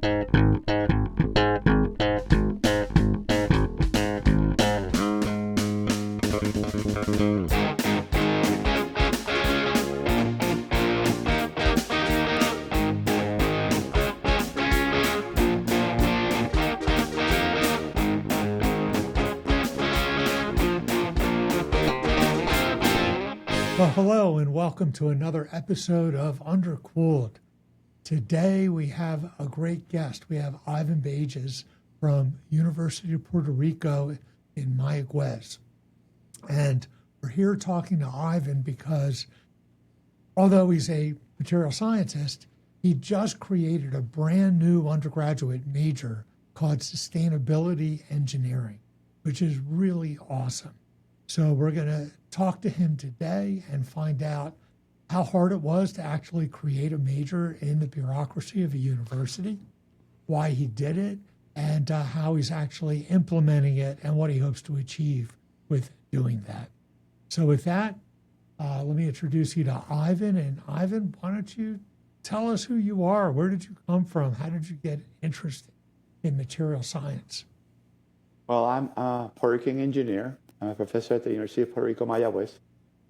Well, hello and welcome to another episode of Undercooled. Today we have a great guest. We have Ivan Baiges from University of Puerto Rico in Mayaguez. And we're here talking to Ivan because although he's a material scientist, he just created a brand new undergraduate major called Sustainability Engineering, which is really awesome. So we're going to talk to him today and find out how hard it was to actually create a major in the bureaucracy of a university, why he did it, and how he's actually implementing it and what he hopes to achieve with doing that. So with that, let me introduce you to Ivan. And Ivan, why don't you tell us who you are? Where did you come from? How did you get interested in material science? Well, I'm a Puerto Rican engineer. I'm a professor at the University of Puerto Rico, Mayaguez,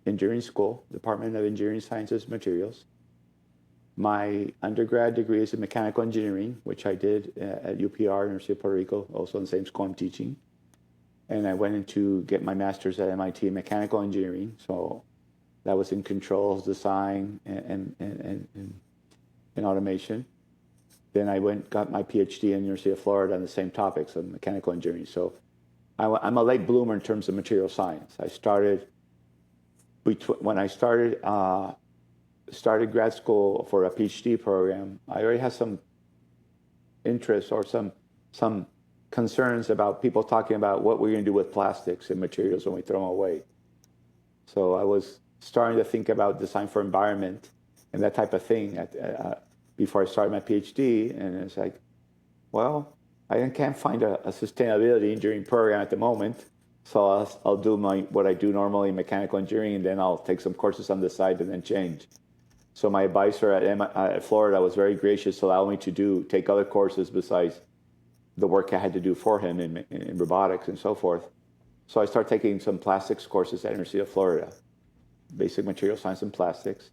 Engineering School, Department of Engineering Sciences and Materials. My undergrad degree is in mechanical engineering, which I did at UPR, University of Puerto Rico, also in the same school I'm teaching. And I went in to get my master's at MIT in mechanical engineering. So that was in controls, design, and automation. Then I got my PhD in the University of Florida on the same topics of mechanical engineering. So I'm a late bloomer in terms of material science. I started when I started grad school for a PhD program. I already had some interest or some concerns about people talking about what we're going to do with plastics and materials when we throw them away. So I was starting to think about design for environment and that type of thing before I started my PhD, and it's like, well, I can't find a sustainability engineering program at the moment, so I'll do what I do normally in mechanical engineering, and then I'll take some courses on the side and then change. So my advisor at Florida was very gracious to allow me to take other courses besides the work I had to do for him in robotics and so forth. So I started taking some plastics courses at the University of Florida, basic material science and plastics.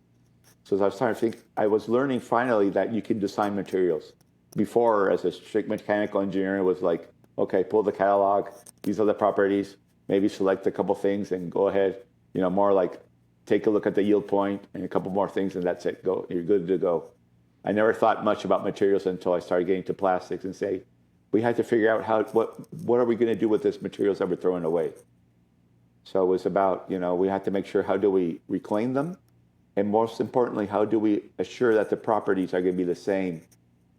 So as I was starting to think, I was learning finally that you can design materials. Before, as a strict mechanical engineer, it was like, okay, pull the catalog, these are the properties, maybe select a couple things and go ahead. More like take a look at the yield point and a couple more things and that's it, go, you're good to go. I never thought much about materials until I started getting to plastics and say, we had to figure out what are we going to do with these materials that we're throwing away? So it was about, we had to make sure how do we reclaim them? And most importantly, how do we assure that the properties are going to be the same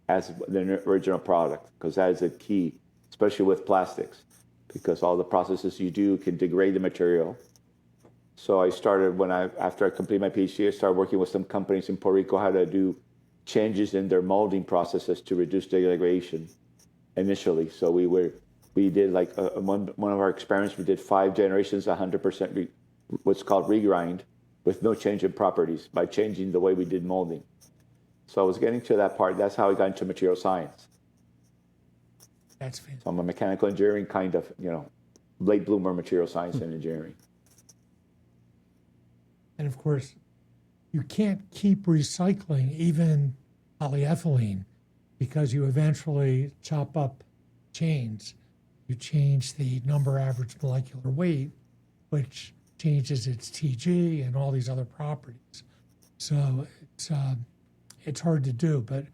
as the original product, because that is a key, especially with plastics, because all the processes you do can degrade the material. So I started after I completed my PhD, I started working with some companies in Puerto Rico how to do changes in their molding processes to reduce degradation initially. So we did like one of our experiments, we did 5 generations, 100% what's called regrind with no change in properties by changing the way we did molding. So I was getting to that part. That's how I got into material science. That's fantastic. So I'm a mechanical engineering kind of, late bloomer material science and engineering. And of course, you can't keep recycling even polyethylene because you eventually chop up chains. You change the number average molecular weight, which changes its TG and all these other properties. So it's hard to do, but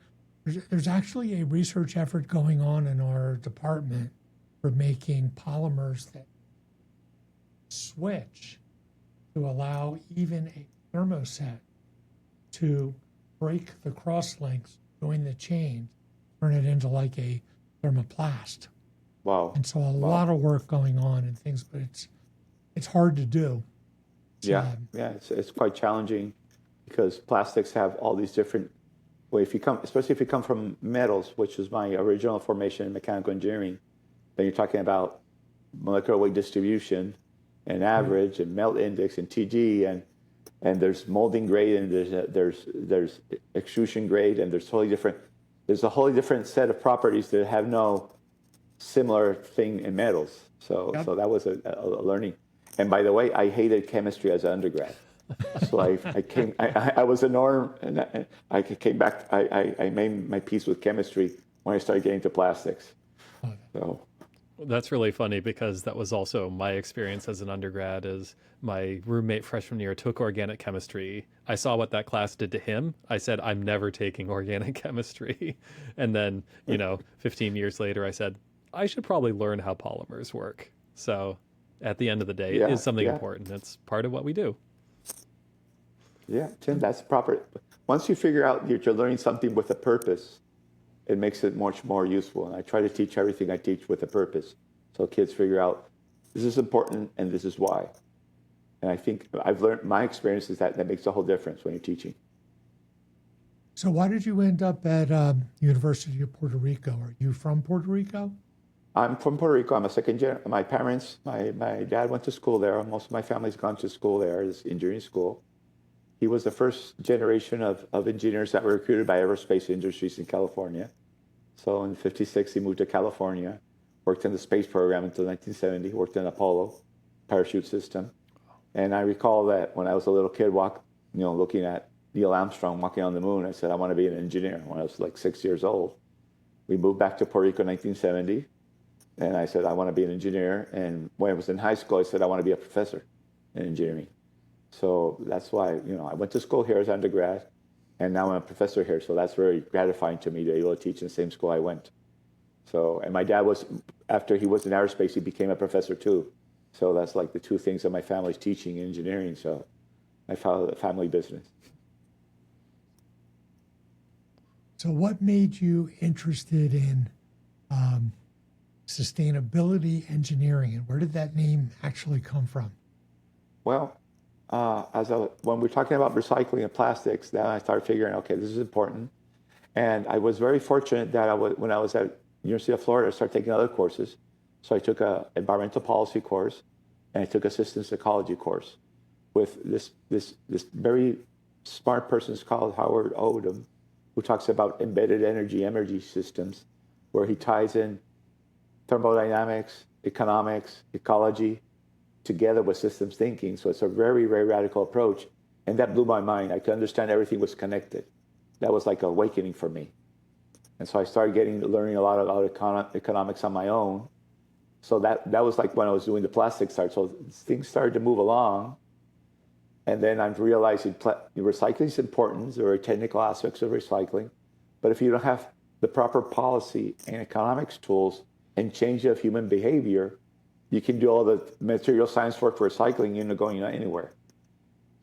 there's actually a research effort going on in our department for making polymers that switch to allow even a thermoset to break the cross links, join the chain, turn it into like a thermoplast. Wow. And so a lot of work going on and things, but it's hard to do. It's quite challenging because plastics have all these different ways. Especially if you come from metals, which is my original formation in mechanical engineering, then you're talking about molecular weight distribution and average and melt index and TG and there's molding grade and there's extrusion grade and there's totally different. there's a wholly different set of properties that have no similar thing in metals. So Yep. so that was a learning. And by the way, I hated chemistry as an undergrad. So I was a norm, and I came back. I made my peace with chemistry when I started getting into plastics. So That's really funny because that was also my experience as an undergrad. Is my roommate freshman year took organic chemistry. I saw what that class did to him. I said, I'm never taking organic chemistry. And then, 15 years later, I said, I should probably learn how polymers work. So at the end of the day, it is something important. It's part of what we do. Yeah, Tim, that's proper. Once you figure out that you're learning something with a purpose, it makes it much more useful. And I try to teach everything I teach with a purpose. So kids figure out this is important and this is why. And I think I've learned, my experience is that makes a whole difference when you're teaching. So why did you end up at University of Puerto Rico? Are you from Puerto Rico? I'm from Puerto Rico. I'm a second generation. My parents, my dad went to school there. Most of my family's gone to school there, this engineering school. He was the first generation of engineers that were recruited by aerospace industries in California. So in '56, he moved to California, worked in the space program until 1970, worked in Apollo parachute system. And I recall that when I was a little kid, looking at Neil Armstrong walking on the moon, I said, I want to be an engineer when I was like 6 years old. We moved back to Puerto Rico in 1970, and I said, I want to be an engineer. And when I was in high school, I said, I want to be a professor in engineering. So that's why, I went to school here as undergrad, and now I'm a professor here. So that's very gratifying to me to be able to teach in the same school I went. So, and my dad after he was in aerospace, he became a professor too. So that's like the two things that my family's teaching, engineering. So I followed the family business. So what made you interested in sustainability engineering, and where did that name actually come from? Well, when we're talking about recycling of plastics, then I started figuring, okay, this is important. And I was very fortunate that when I was at University of Florida, I started taking other courses. So I took an environmental policy course, and I took a systems ecology course with this very smart person called Howard Odum, who talks about embedded energy, Emergy systems, where he ties in thermodynamics, economics, ecology, together with systems thinking. So it's a very, very radical approach. And that blew my mind. I could understand everything was connected. That was like an awakening for me. And so I started learning a lot about economics on my own. So that was like when I was doing the plastics art. So things started to move along. And then I'm realizing recycling is important. There are technical aspects of recycling. But if you don't have the proper policy and economics tools and change of human behavior, you can do all the material science work for recycling, you're not going anywhere.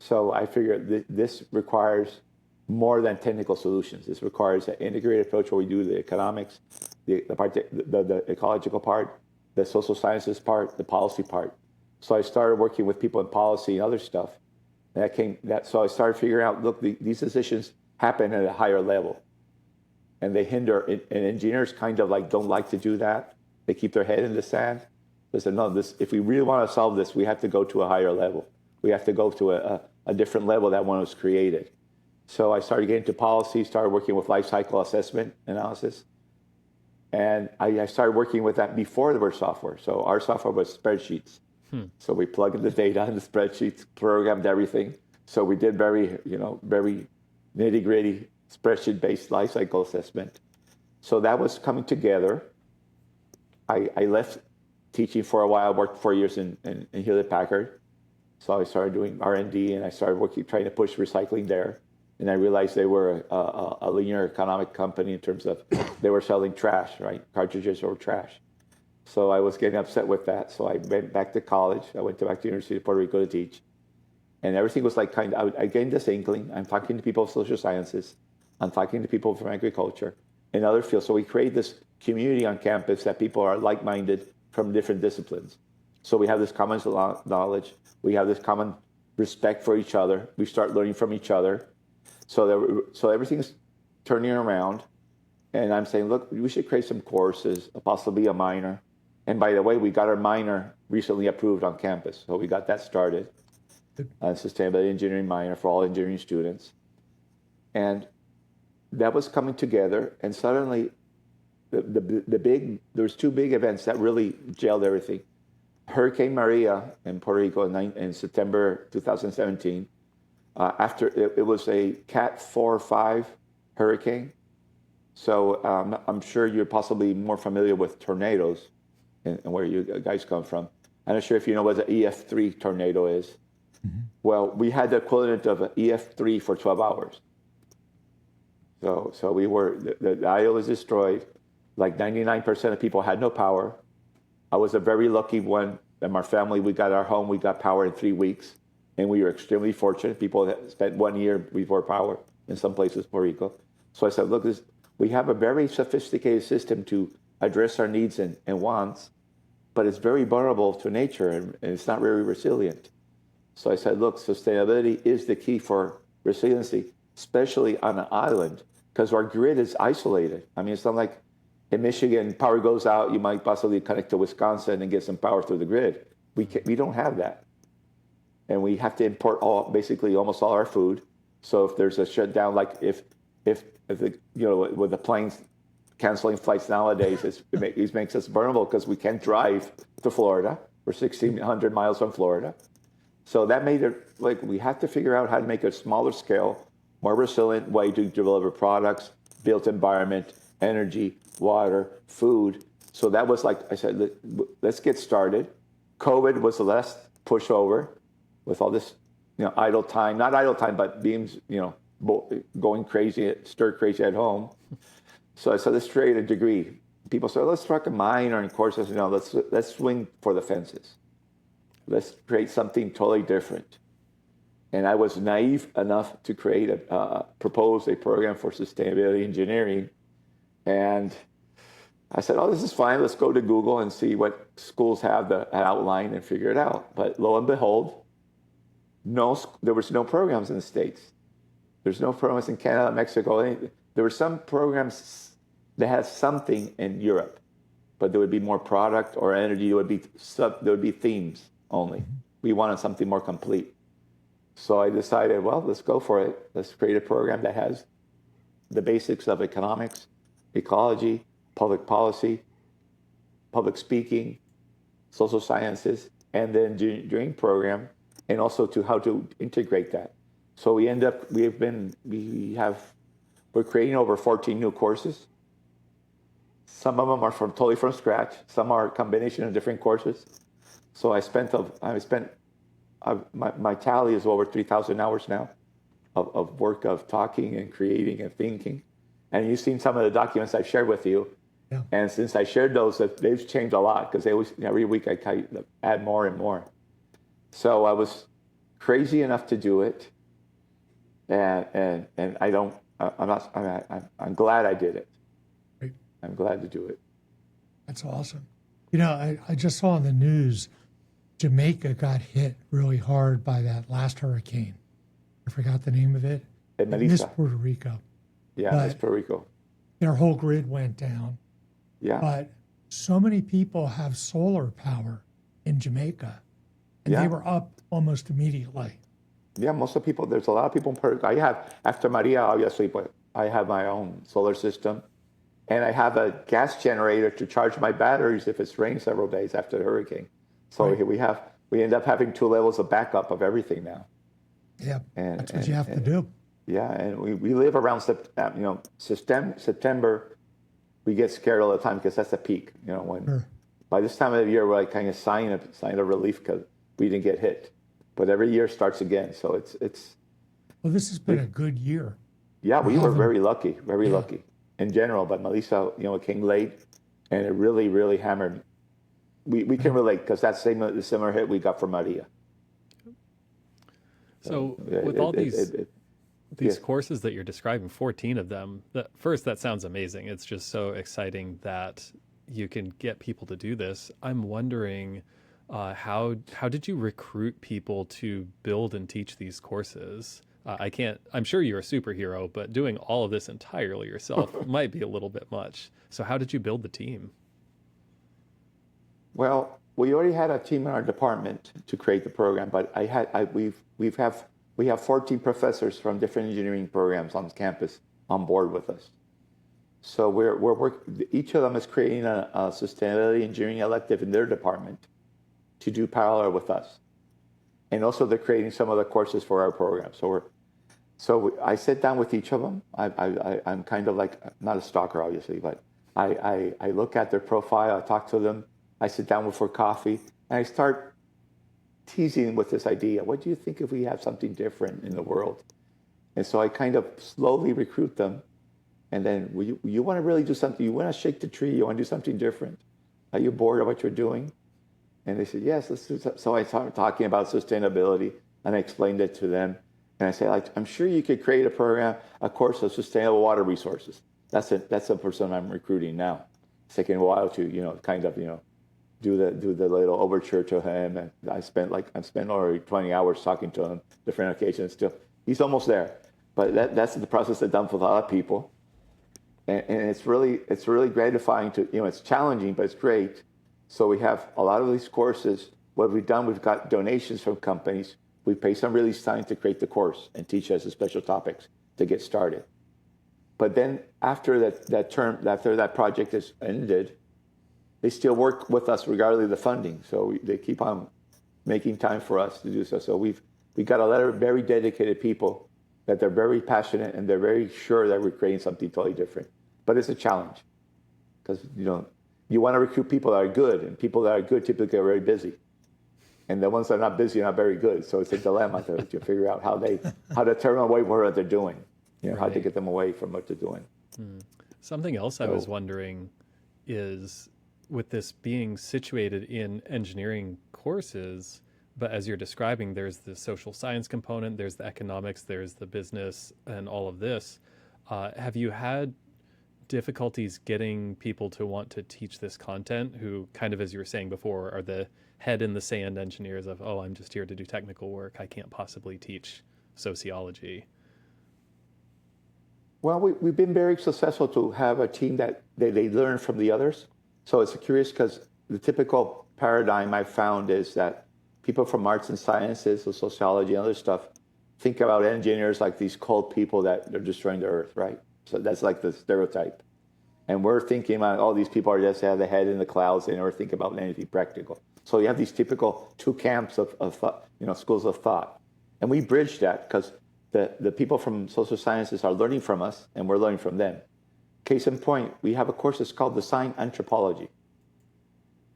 So I figured this requires more than technical solutions. This requires an integrated approach where we do the economics, the ecological part, the social sciences part, the policy part. So I started working with people in policy and other stuff. So I started figuring out, look, these decisions happen at a higher level. And they hinder, and engineers kind of don't like to do that. They keep their head in the sand. They said, no, if we really want to solve this, we have to go to a higher level. We have to go to a different level that one was created. So I started getting into policy, started working with life cycle assessment analysis. And I started working with that before there were software. So our software was spreadsheets. So we plugged in the data in the spreadsheets, programmed everything. So we did very nitty-gritty spreadsheet-based life cycle assessment. So that was coming together. I left teaching for a while. I worked 4 years in Hewlett-Packard. So I started doing R&D, and I started trying to push recycling there. And I realized they were a linear economic company in terms of they were selling trash, right? Cartridges or trash. So I was getting upset with that. So I went back to college. I went back to the University of Puerto Rico to teach. And everything was like I gained this inkling. I'm talking to people of social sciences. I'm talking to people from agriculture and other fields. So we create this community on campus that people are like-minded from different disciplines. So we have this common knowledge. We have this common respect for each other. We start learning from each other. So everything's turning around. And I'm saying, look, we should create some courses, possibly a minor. And by the way, we got our minor recently approved on campus. So we got that started. Sustainability engineering minor for all engineering students. And that was coming together, and suddenly there was two big events that really jailed everything. Hurricane Maria in Puerto Rico in September 2017. After it was a Cat 4 or 5 hurricane. So I'm sure you're possibly more familiar with tornadoes and where you guys come from. I'm not sure if you know what the EF3 tornado is. Mm-hmm. Well, we had the equivalent of an EF3 for 12 hours. So we were, the island was destroyed. Like 99% of people had no power. I was a very lucky one. And my family, we got our home, we got power in 3 weeks. And we were extremely fortunate. People that spent 1 year before power in some places, Puerto Rico. So I said, look, we have a very sophisticated system to address our needs and wants, but it's very vulnerable to nature and it's not very resilient. So I said, look, sustainability is the key for resiliency, especially on an island, because our grid is isolated. I mean, it's not like in Michigan, power goes out, you might possibly connect to Wisconsin and get some power through the grid. We don't have that. And we have to import basically almost all our food. So if there's a shutdown, like if the, with the planes canceling flights nowadays, it makes us vulnerable because we can't drive to Florida. We're 1,600 miles from Florida. So that made it like we have to figure out how to make a smaller scale, more resilient way to deliver products, built environment, energy, water, food. So that was like I said, let's get started. COVID was the last pushover with all this, idle time, not idle time, but being, going crazy, stir crazy at home. So I said, let's create a degree. People said, let's start a minor and courses. Let's swing for the fences. Let's create something totally different. And I was naive enough to propose a program for sustainability engineering. And I said, this is fine. Let's go to Google and see what schools have the outline and figure it out. But lo and behold, there was no programs in the States. There's no programs in Canada, Mexico. There were some programs that had something in Europe, but there would be more product or energy. There would be themes only. We wanted something more complete. So I decided, let's go for it. Let's create a program that has the basics of economics, ecology, public policy, public speaking, social sciences, and then engineering program, and also to how to integrate that. So we're creating over 14 new courses. Some of them are totally from scratch. Some are a combination of different courses. So my tally is over 3,000 hours now of work of talking and creating and thinking. And you've seen some of the documents I've shared with you. Yeah. And since I shared those, they've changed a lot because every week I add more and more. So I was crazy enough to do it, and I'm glad I did it. Right. I'm glad to do it. That's awesome. I just saw on the news, Jamaica got hit really hard by that last hurricane. I forgot the name of it. Melissa. Puerto Rico. Yeah, it's Puerto Rico. Their whole grid went down. Yeah. But so many people have solar power in Jamaica, and they were up almost immediately. Yeah, most of the people, there's a lot of people in Puerto Rico. I have, after Maria, obviously, but I have my own solar system, and I have a gas generator to charge my batteries if it's rained several days after the hurricane. So right. we end up having 2 levels of backup of everything now. Yeah, that's what you have to do. Yeah, and we live around September. We get scared all the time because that's the peak. When sure. By this time of the year, we're like kind of sign of relief because we didn't get hit. But every year starts again, so it's. Well, this has been a good year. Yeah, we were very lucky in general. But Melissa, it came late, and it really, really hammered. We can relate because that's the similar hit we got from Maria. So with all these courses that you're describing, 14 of them, that sounds amazing. It's just so exciting that you can get people to do this. I'm wondering, how did you recruit people to build and teach these courses? I'm sure you're a superhero, but doing all of this entirely yourself might be a little bit much. So how did you build the team? Well, we already had a team in our department to create the program, but we have 14 professors from different engineering programs on campus on board with us. So each of them is creating a sustainability engineering elective in their department to do parallel with us. And also they're creating some of the courses for our program. So I sit down with each of them. I'm kind of like, not a stalker, obviously, but I look at their profile, I talk to them, I sit down with for coffee, and I start teasing with this idea. What do you think if we have something different in the world? And so I kind of slowly recruit them. And then, you want to really do something? You want to shake the tree? You want to do something different? Are you bored of what you're doing? And they said, yes, let's do that. So I started talking about sustainability, and I explained it to them. And I said, I'm sure you could create a course of sustainable water resources. That's the person I'm recruiting now. It's taking a while to, do the little overture to him. And I've spent already 20 hours talking to him, different occasions. Still, he's almost there. But that's the process I've done with a lot of people. And it's really gratifying to, it's challenging, but it's great. So we have a lot of these courses. What we've done, we've got donations from companies. We pay some release time to create the course and teach us the special topics to get started. But then after that project is ended, they still work with us regardless of the funding. So they keep on making time for us to do so. So we got a lot of very dedicated people that they're very passionate and they're very sure that we're creating something totally different. But it's a challenge because, you want to recruit people that are good, and people that are good typically are very busy. And the ones that are not busy are not very good. So it's a dilemma to figure out how to turn them away from what they're doing, how to get them away from what they're doing. Something else I was wondering is, with this being situated in engineering courses, but as you're describing, there's the social science component, there's the economics, there's the business, and all of this. Have you had difficulties getting people to want to teach this content who kind of, as you were saying before, are the head in the sand engineers of, oh, I'm just here to do technical work, I can't possibly teach sociology? Well, we've been very successful to have a team that they learn from the others. So it's curious because the typical paradigm I've found is that people from arts and sciences, or sociology and other stuff, think about engineers like these cold people that they're destroying the earth, right? So that's like the stereotype. And we're thinking about all these people are just have the head in the clouds and never think about anything practical. So you have these typical two camps of thought, schools of thought. And we bridge that because the people from social sciences are learning from us and we're learning from them. Case in point, we have a course that's called Design Anthropology,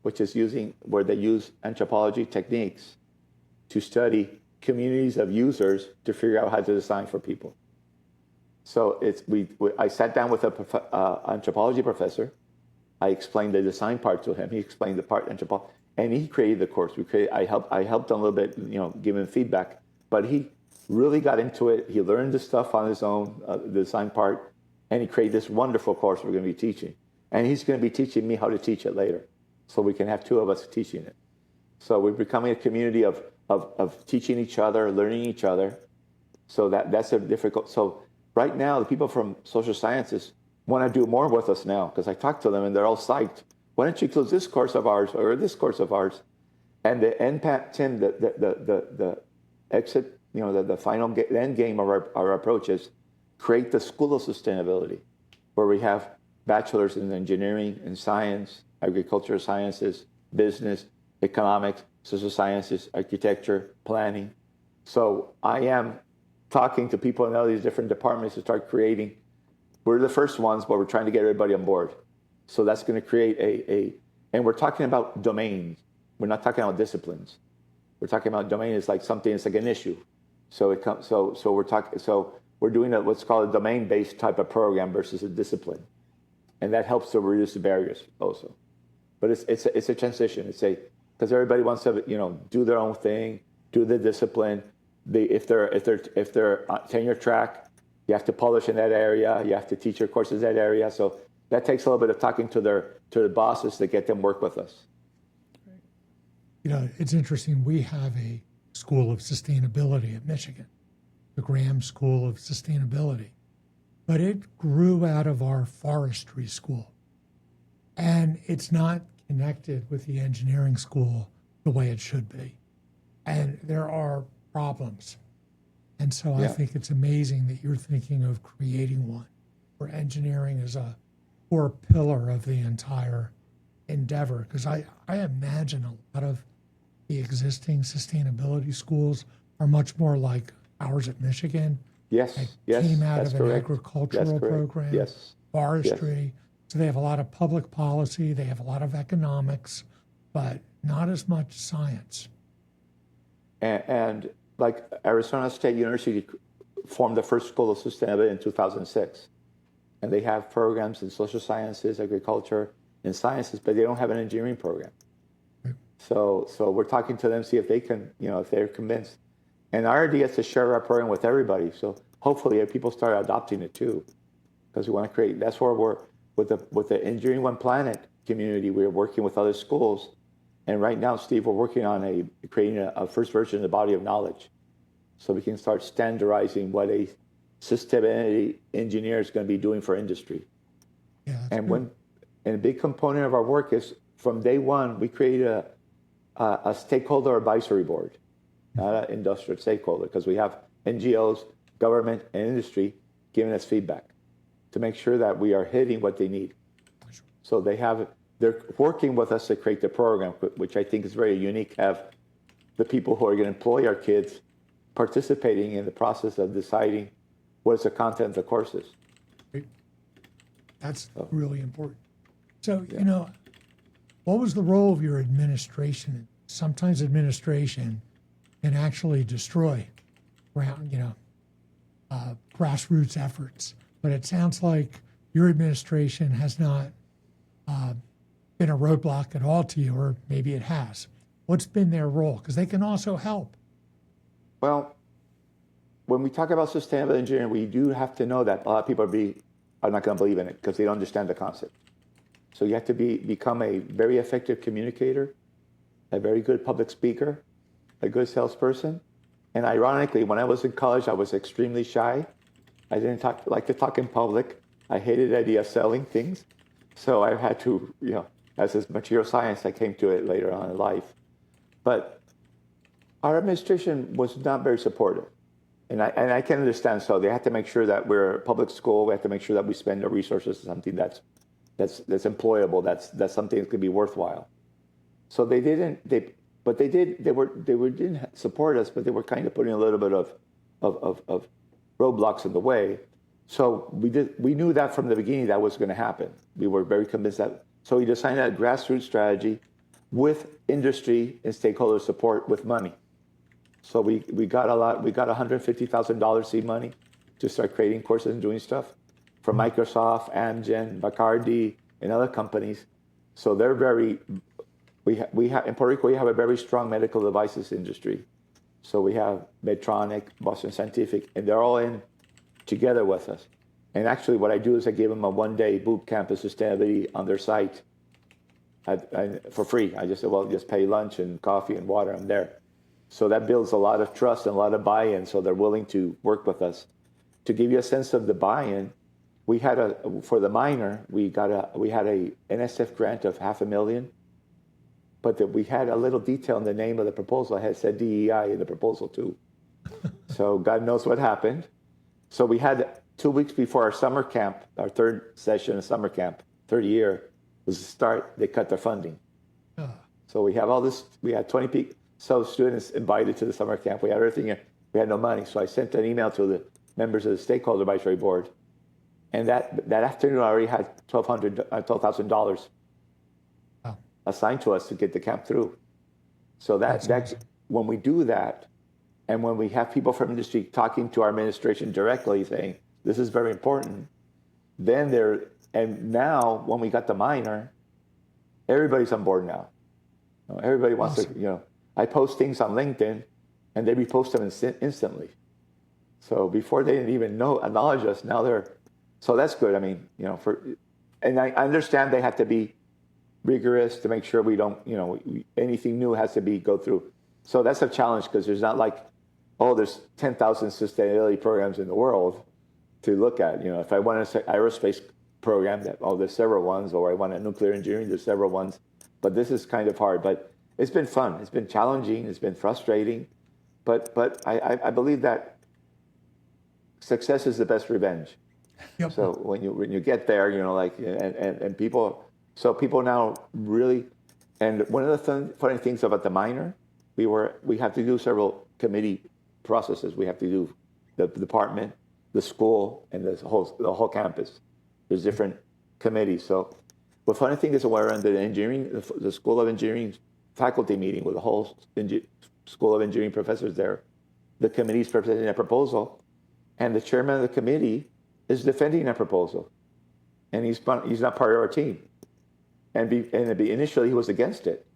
which is where they use anthropology techniques to study communities of users to figure out how to design for people. So I sat down with an anthropology professor. I explained the design part to him. He explained the part anthropology, and he created the course. I helped him a little bit, give him feedback, but he really got into it. He learned the stuff on his own, the design part, and he created this wonderful course we're going to be teaching. And he's going to be teaching me how to teach it later, so we can have two of us teaching it. So we're becoming a community of teaching each other, learning each other. So that's a difficult. So right now, the people from social sciences want to do more with us now because I talk to them and they're all psyched. Why don't you close this course of ours or this course of ours? And the end, Tim, the exit, the final end game of our approach is create the School of Sustainability, where we have bachelors in engineering and science, agricultural sciences, business, economics, social sciences, architecture, planning. So I am talking to people in all these different departments to start creating. We're the first ones, but we're trying to get everybody on board. So that's going to create and we're talking about domains. We're not talking about disciplines. We're talking about domain is like something, it's like an issue. So we're doing what's called a domain-based type of program versus a discipline. And that helps to reduce the barriers also. But it's a transition. Because everybody wants to, do their own thing, do the discipline. If they're tenure track, you have to publish in that area. You have to teach your courses in that area. So that takes a little bit of talking to the bosses to get them work with us. It's interesting. We have a School of Sustainability at Michigan, the Graham School of Sustainability, but it grew out of our forestry school, and it's not connected with the engineering school the way it should be. And there are problems. And so I think it's amazing that you're thinking of creating one. where engineering is a core pillar of the entire endeavor. Because I imagine a lot of the existing sustainability schools are much more like ours at Michigan. Yes, That yes, came out that's of an correct. That's agricultural correct. program, Yes, forestry. So they have a lot of public policy, they have a lot of economics, but not as much science. and like Arizona State University formed the first school of sustainability in 2006, and they have programs in social sciences, agriculture, and sciences, but they don't have an engineering program. Right. So we're talking to them, see if they can, if they're convinced. And our idea is to share our program with everybody. So hopefully people start adopting it too, because we want to create. That's where we're with the Engineering One Planet community. We're working with other schools, and right now, Steve, we're working on creating a first version of the body of knowledge, so we can start standardizing what a sustainability engineer is going to be doing for industry. Yeah, And a big component of our work is from day one, we created a stakeholder advisory board, not an industrial stakeholder, because we have NGOs, government, and industry giving us feedback to make sure that we are hitting what they need. So they're working with us to create the program, which I think is very unique, have the people who are going to employ our kids participating in the process of deciding what is the content of the courses. that's really important. So, what was the role of your administration? Sometimes administration can actually destroy grassroots efforts. But it sounds like your administration has not been a roadblock at all to you, or maybe it has. What's been their role? Because they can also help. Well, when we talk about sustainable engineering, we do have to know that a lot of people are not going to believe in it because they don't understand the concept. So you have to become a very effective communicator, a very good public speaker, a good salesperson. And ironically, when I was in college, I was extremely shy. I didn't like to talk in public. I hated the idea of selling things. So I had to, as a material science, I came to it later on in life. But our administration was not very supportive. And I can understand. So they had to make sure that we're a public school. We have to make sure that we spend our resources on something that's employable. That's something that could be worthwhile. So they didn't support us, but they were kind of putting a little bit of roadblocks in the way. So we knew that from the beginning that was going to happen. We were very convinced that. So we designed a grassroots strategy with industry and stakeholder support with money. So we got a lot. We got $150,000 seed money to start creating courses and doing stuff from Microsoft, Amgen, Bacardi, and other companies. So they're very. We have in Puerto Rico. We have a very strong medical devices industry. So we have Medtronic, Boston Scientific, and they're all in together with us. And actually, what I do is I give them a one-day boot camp of sustainability on their site for free. I just said, well, just pay lunch and coffee and water. I'm there. So that builds a lot of trust and a lot of buy-in. So they're willing to work with us. To give you a sense of the buy-in, we had for the minor, we had a NSF grant of $500,000, but we had a little detail in the name of the proposal. I had said DEI in the proposal too. So God knows what happened. So we had 2 weeks before our summer camp, our third session of summer camp, third year was to start. They cut their funding. So we have all this. We had 20 students invited to the summer camp. We had everything. We had no money. So I sent an email to the members of the stakeholder advisory board, and that afternoon I already had $12,000 assigned to us to get the camp through. So that's when we do that, and when we have people from industry talking to our administration directly, saying this is very important, and now when we got the minor, everybody's on board now. Everybody wants to, I post things on LinkedIn, and they repost them instantly. So before they didn't even acknowledge us, now so that's good. I mean, and I understand they have to be rigorous to make sure we don't, anything new has to go through. So that's a challenge because there's not like, there's 10,000 sustainability programs in the world to look at. If I want an aerospace program, there's several ones, or I want a nuclear engineering, there's several ones. But this is kind of hard. But it's been fun. It's been challenging. It's been frustrating. But I believe that success is the best revenge. Yep. So when you get there, like and people, so people now really, and one of the funny things about the minor, we have to do several committee processes. We have to do the department, the school, and the whole campus. There's different committees. So the funny thing is, we're under the engineering, the School of Engineering faculty meeting with the whole School of Engineering professors there. The committee is presenting a proposal, and the chairman of the committee is defending that proposal, and he's not part of our team. And initially he was against it.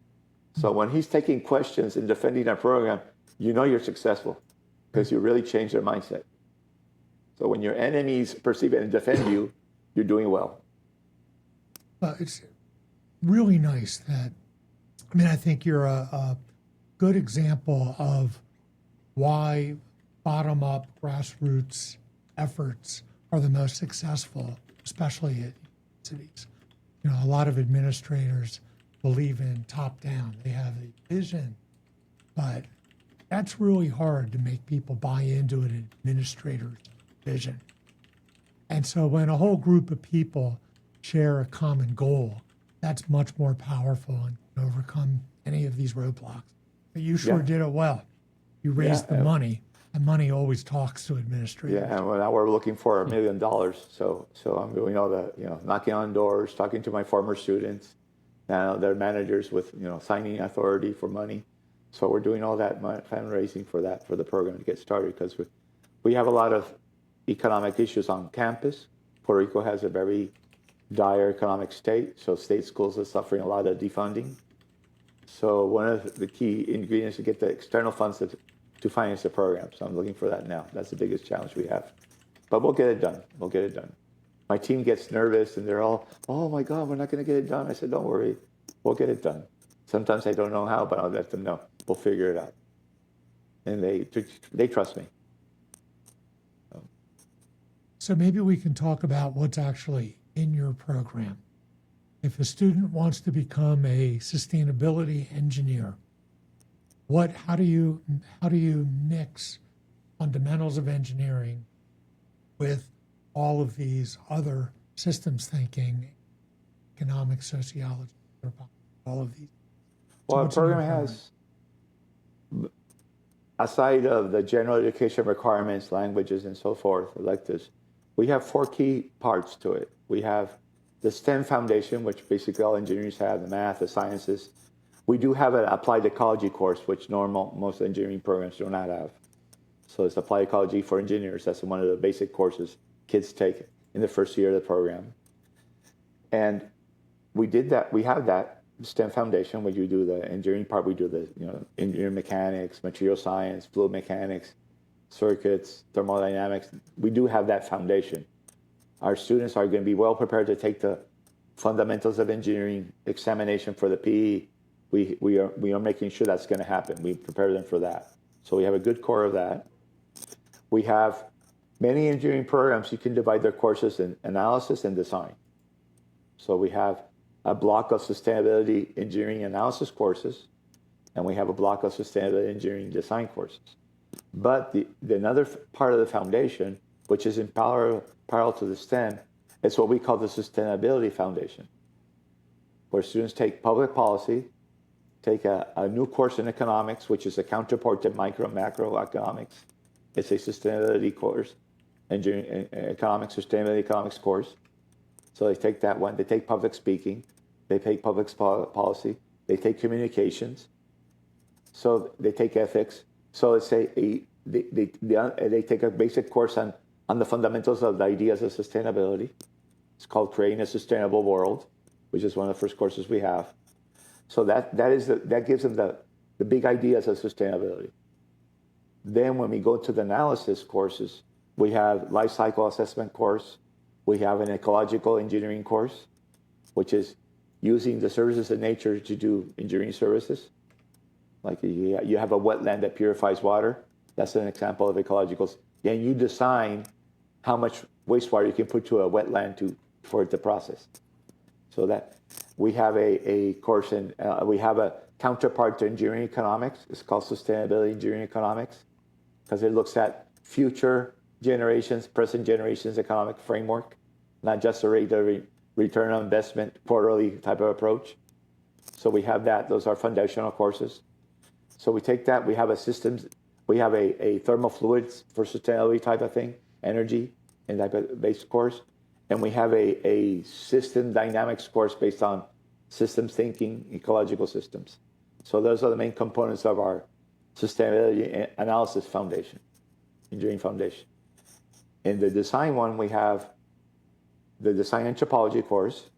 So when he's taking questions and defending our program, you're successful because you really change their mindset. So when your enemies perceive it and defend you, you're doing well. It's really nice that, I think you're a good example of why bottom-up grassroots efforts are the most successful, especially at universities. A lot of administrators believe in top-down. They have a vision, but that's really hard to make people buy into an administrator's vision. And so when a whole group of people share a common goal, that's much more powerful and can overcome any of these roadblocks. But you sure did it well. You raised the money, and money always talks to administrators. Yeah, and now we're looking for $1 million. So I'm doing all the, knocking on doors, talking to my former students, now their managers with, signing authority for money. So we're doing all that fundraising for the program to get started, because we have a lot of economic issues on campus. Puerto Rico has a very dire economic state, so state schools are suffering a lot of defunding. So one of the key ingredients to get the external funds to finance the program. So I'm looking for that now. That's the biggest challenge we have. But we'll get it done. We'll get it done. My team gets nervous and they're all, oh my God, we're not going to get it done. I said, don't worry, we'll get it done. Sometimes I don't know how, but I'll let them know. We'll figure it out. And they trust me. So maybe we can talk about what's actually in your program. If a student wants to become a sustainability engineer, how do you mix fundamentals of engineering with all of these other systems thinking, economic sociology, all of these? Well, our program has, aside of the general education requirements, languages, and so forth, electives, we have 4 key parts to it. We have the STEM foundation, which basically all engineers have, the math, the sciences. We do have an applied ecology course, which most engineering programs do not have. So it's applied ecology for engineers. That's one of the basic courses kids take in the first year of the program. And we did that. We have that STEM foundation, where you do the engineering part. We do the engineering mechanics, material science, fluid mechanics, circuits, thermodynamics. We do have that foundation. Our students are going to be well prepared to take the fundamentals of engineering examination for the PE. We are making sure that's going to happen. We prepare them for that. So we have a good core of that. We have many engineering programs. You can divide their courses in analysis and design. So we have a block of sustainability engineering analysis courses, and we have a block of sustainability engineering design courses. But the another part of the foundation, which is in parallel to the STEM, is what we call the Sustainability Foundation, where students take public policy, take a new course in economics, which is a counterpart to micro and macro economics. It's a sustainability course, engineering economics, sustainability economics course. So they take that one. They take public speaking. They take public policy. They take communications. So they take ethics. So it's they take a basic course on the fundamentals of the ideas of sustainability. It's called Creating a Sustainable World, which is one of the first courses we have. So that gives them the big ideas of sustainability. Then when we go to the analysis courses, we have life cycle assessment course. We have an ecological engineering course, which is using the services of nature to do engineering services. Like you have a wetland that purifies water. That's an example of ecological. And you design how much wastewater you can put to a wetland for it to process. So that we have a course in, we have a counterpart to engineering economics. It's called Sustainability Engineering Economics, because it looks at future generations, present generations economic framework, not just a rate of return on investment, quarterly type of approach. So we have that. Those are foundational courses. So we take that. We have a systems. We have a thermal fluids for sustainability type of thing, energy and type of based course. And we have a system dynamics course based on systems thinking, ecological systems. So those are the main components of our sustainability analysis foundation, engineering foundation. In the design one, we have the design anthropology course.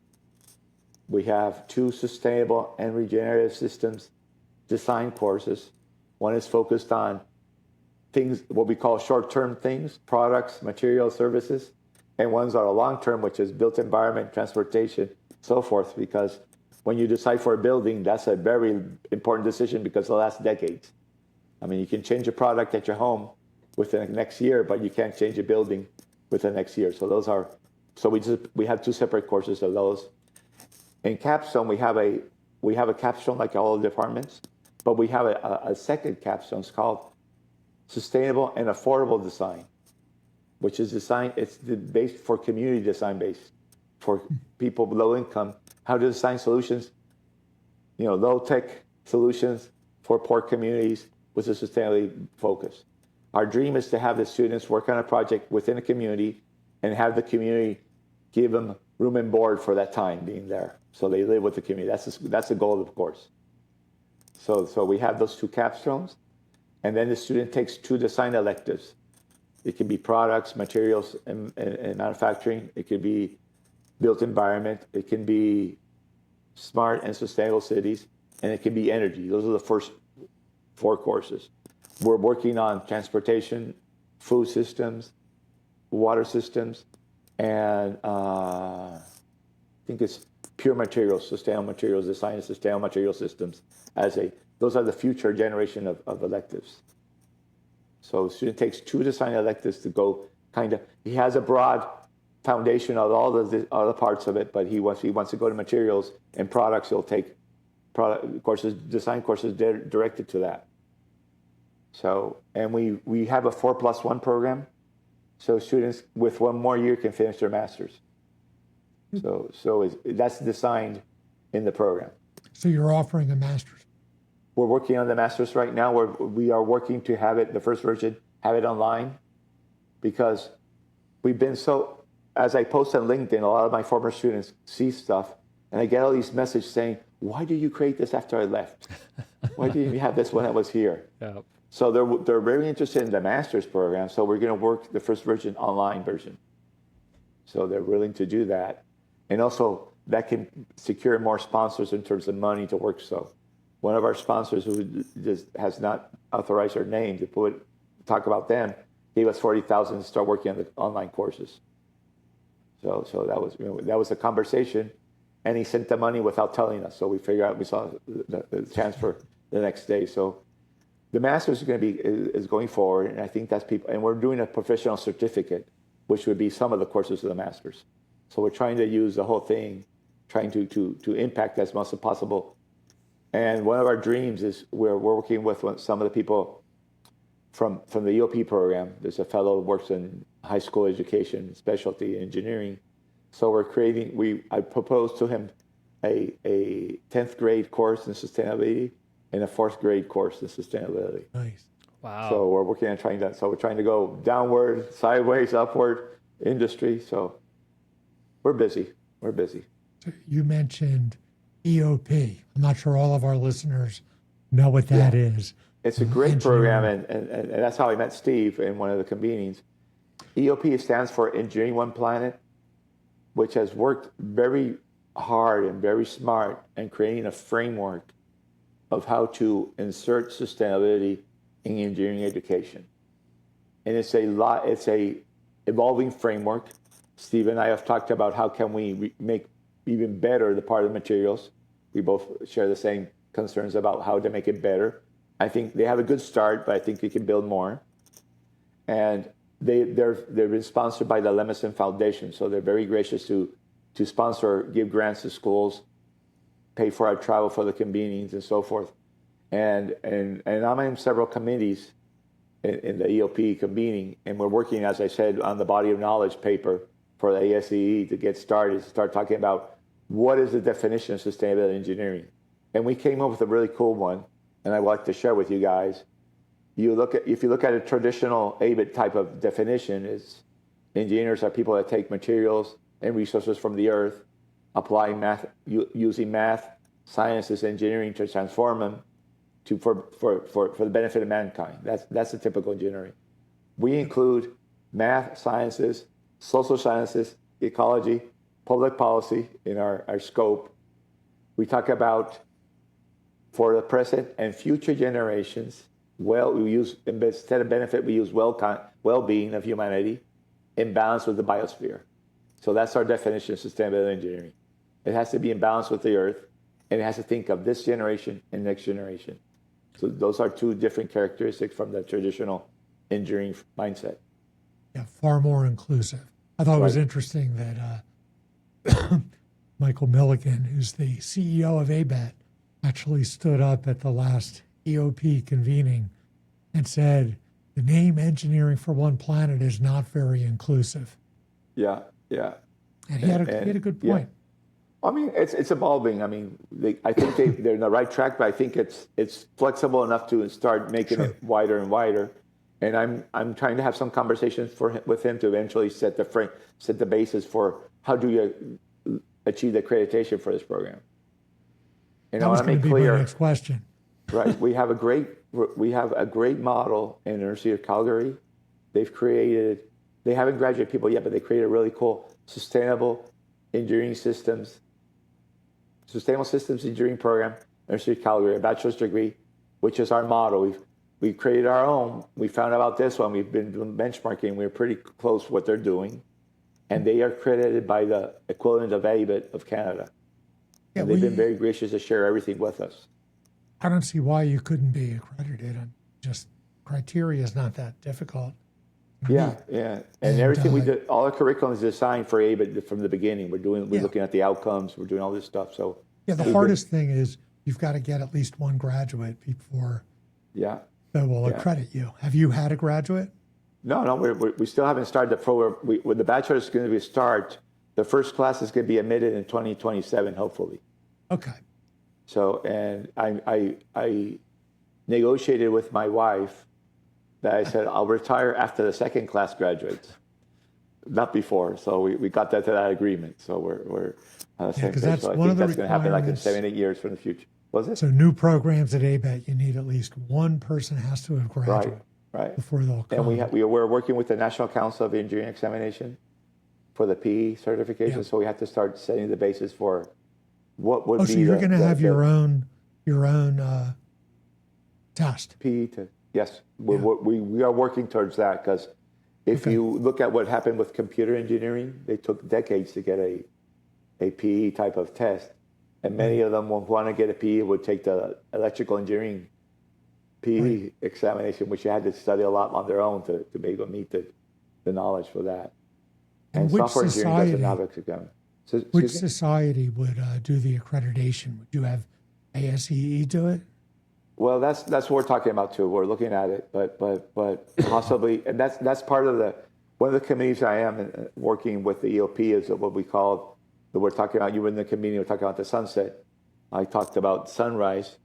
We have 2 sustainable and regenerative systems design courses. One is focused on things, what we call short-term things, products, materials, services. And ones are long-term, which is built environment, transportation, so forth. Because when you decide for a building, that's a very important decision because it lasts decades. I mean, you can change a product at your home within the next year, but you can't change a building within the next year. So those are, so we have 2 separate courses of those. In capstone, we have a capstone like all the departments, but we have a second capstone. It's called Sustainable and Affordable Design, which is design. It's based for community design based for people below income. How to design solutions, low tech solutions for poor communities with a sustainability focus. Our dream is to have the students work on a project within a community and have the community give them room and board for that time being there. So they live with the community. That's the goal, of course. So we have those 2 capstones, and then the student takes 2 design electives. It can be products, materials, and manufacturing. It could be built environment. It can be smart and sustainable cities, and it can be energy. Those are the first 4 courses. We're working on transportation, food systems, water systems, and I think it's pure materials, sustainable materials, design of sustainable material systems. Those are the future generation of electives. So the student takes 2 design electives to go he has a broad foundation of all the other parts of it, but he wants to go to materials and products. He'll take product courses, design courses directed to that. So, and we have a 4+1 program, so students with 1 more year can finish their master's. So that's designed in the program. So you're offering a master's. We're working on the master's right now. We are working to have it, the first version, have it online, because we've been so, as I post on LinkedIn, a lot of my former students see stuff, and I get all these messages saying, why did you create this after I left? Why didn't you have this when I was here? Yeah. So they're very interested in the master's program, so we're going to work the first version, online version. So they're willing to do that. And also, that can secure more sponsors in terms of money to work. So one of our sponsors, who just has not authorized our name to talk about them, gave us $40,000 to start working on the online courses. So that was a conversation, and he sent the money without telling us. So we saw the transfer the next day. So the master's is going forward, and I think that's people. And we're doing a professional certificate, which would be some of the courses of the master's. So we're trying to use the whole thing, trying to impact as much as possible. And one of our dreams is we're working with some of the people from the EOP program. There's a fellow who works in high school education, specialty engineering. So I proposed to him a 10th grade course in sustainability and a 4th grade course in sustainability. Nice. Wow. So we're working on trying that. So we're trying to go downward, sideways, upward industry. So we're busy. So you mentioned EOP. I'm not sure all of our listeners know what that is. It's a great program, and that's how I met Steve in one of the convenings. EOP stands for Engineering One Planet, which has worked very hard and very smart in creating a framework of how to insert sustainability in engineering education. And it's a evolving framework. Steve and I have talked about how can we make even better the part of the materials. We both share the same concerns about how to make it better. I think they have a good start, but I think we can build more. And they've been sponsored by the Lemison Foundation, so they're very gracious to sponsor, give grants to schools, pay for our travel for the convenings and so forth. And I'm in several committees in the EOP convening, and we're working, as I said, on the body of knowledge paper for the ASCE to get started, to start talking about what is the definition of sustainable engineering. And we came up with a really cool one, and I'd like to share with you guys. If you look at a traditional ABIT type of definition, is engineers are people that take materials and resources from the earth, applying math, using math, sciences, engineering to transform them for the benefit of mankind. That's the typical engineering. We include math, sciences, social sciences, ecology, public policy in our scope. We talk about for the present and future generations. We use, instead of benefit, we use well-being of humanity in balance with the biosphere. So that's our definition of sustainable engineering. It has to be in balance with the earth, and it has to think of this generation and next generation. So those are two different characteristics from the traditional engineering mindset. Yeah, far more inclusive. I thought it was interesting that Michael Milligan, who's the CEO of ABET, actually stood up at the last EOP convening and said, the name Engineering for One Planet is not very inclusive. Yeah. And he had a good point. Yeah. I mean, it's evolving. I mean, I think they're in the right track, but I think it's flexible enough to start making it wider and wider. And I'm trying to have some conversations with him to eventually set the basis for how do you achieve the accreditation for this program. And that was going to be my next question. Right, we have a great model in the University of Calgary. They haven't graduated people yet, but they created a really cool sustainable systems engineering program, University of Calgary, a bachelor's degree, which is our model. We created our own. We found out about this one. We've been doing benchmarking. We're pretty close to what they're doing. And they are accredited by the equivalent of ABIT of Canada. Yeah, and they've been very gracious to share everything with us. I don't see why you couldn't be accredited. Just criteria is not that difficult. Yeah. And everything we did, all our curriculum is designed for ABIT from the beginning. We're looking at the outcomes. We're doing all this stuff. So the hardest thing is you've got to get at least one graduate before they will accredit you. Have you had a graduate? No, we still haven't started the program. With the bachelor's going to be a start. The first class is going to be admitted in 2027, hopefully. Okay. So, and I negotiated with my wife that I said, I'll retire after the second class graduates, not before. So we got to that agreement. So we're on the same page. That's so I one think of the that's going to happen like in 7-8 years from the future. Was it? So new programs at ABET, you need at least one person has to have graduated before they'll come. And we're working with the National Council of Engineering Examination for the PE certification. Yeah. So we have to start setting the basis for what would be. So you're going to have your own test. PE yes. We are working towards that because if you look at what happened with computer engineering, they took decades to get a PE type of test. And many of them who want to get a PE would take the electrical engineering PE examination, which you had to study a lot on their own to be able to meet the knowledge for that. And software engineering doesn't have an exam. Which society would do the accreditation? Would you have ASCE do it? Well, that's what we're talking about too. We're looking at it, but possibly, and that's part of one of the committees I am working with the EOP is what we call that we're talking about. You were in the committee. We're talking about the sunset. I talked about sunrise,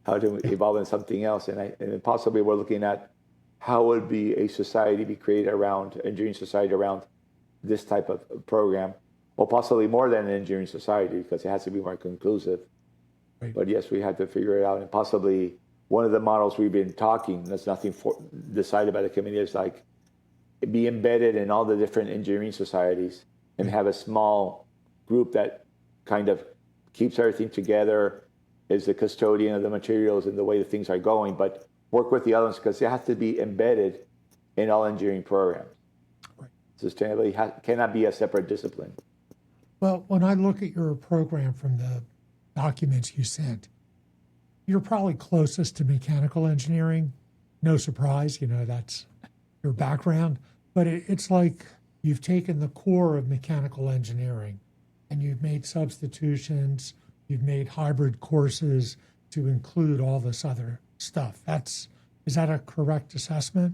how to evolve into something else, and possibly we're looking at how would be a society be created around engineering society around this type of program. Well, possibly more than an engineering society because it has to be more conclusive. Right. But yes, we had to figure it out. And possibly one of the models we've been talking, that's nothing decided by the committee, is like be embedded in all the different engineering societies and have a small group that kind of keeps everything together, is the custodian of the materials and the way the things are going, but work with the others because it has to be embedded in all engineering programs. Right. Sustainability cannot be a separate discipline. Well, when I look at your program from the documents you sent, you're probably closest to mechanical engineering. No surprise, that's your background. But it's like you've taken the core of mechanical engineering and you've made substitutions, you've made hybrid courses to include all this other stuff. Is that a correct assessment?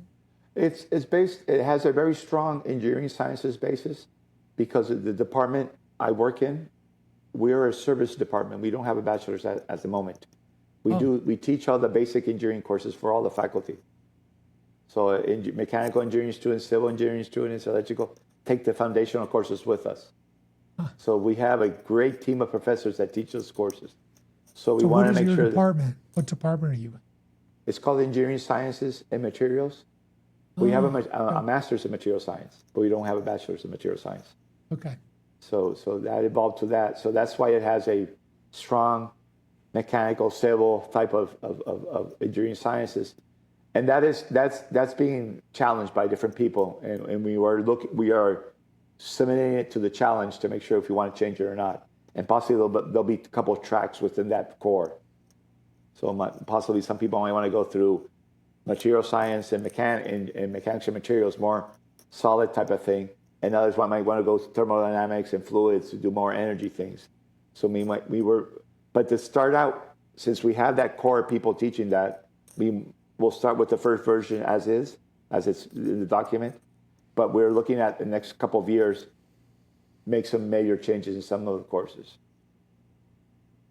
It's based. It has a very strong engineering sciences basis because of the department I work in. We're a service department. We don't have a bachelor's at the moment. We teach all the basic engineering courses for all the faculty. So mechanical engineering students, civil engineering students, electrical, take the foundational courses with us. So we have a great team of professors that teach those courses. So we want to make sure. What department are you in? It's called Engineering Sciences and Materials. We have a master's in material science, but we don't have a bachelor's in material science. Okay. So that evolved to that. So that's why it has a strong mechanical, civil type of engineering sciences. And that's being challenged by different people. And we are submitting it to the challenge to make sure if you want to change it or not. And possibly there'll be a couple of tracks within that core. So possibly some people might want to go through material science and mechanics and materials, more solid type of thing. And others might want to go thermodynamics and fluids to do more energy things. So but to start out, since we have that core of people teaching that, we'll start with the first version as it's in the document. But we're looking at the next couple of years, make some major changes in some of the courses.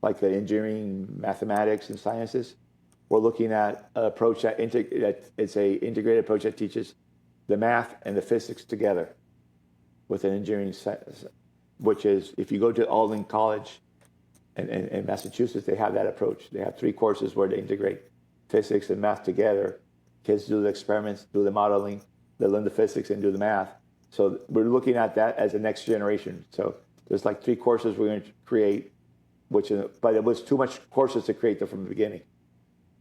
Like the engineering, mathematics, and sciences. We're looking at an approach that it's an integrated approach that teaches the math and the physics together with an engineering science, which is, if you go to Odum College in Massachusetts, they have that approach. They have 3 courses where they integrate physics and math together. Kids do the experiments, do the modeling, they learn the physics and do the math. So we're looking at that as the next generation. So there's like 3 courses we're going to create, but it was too much courses to create them from the beginning.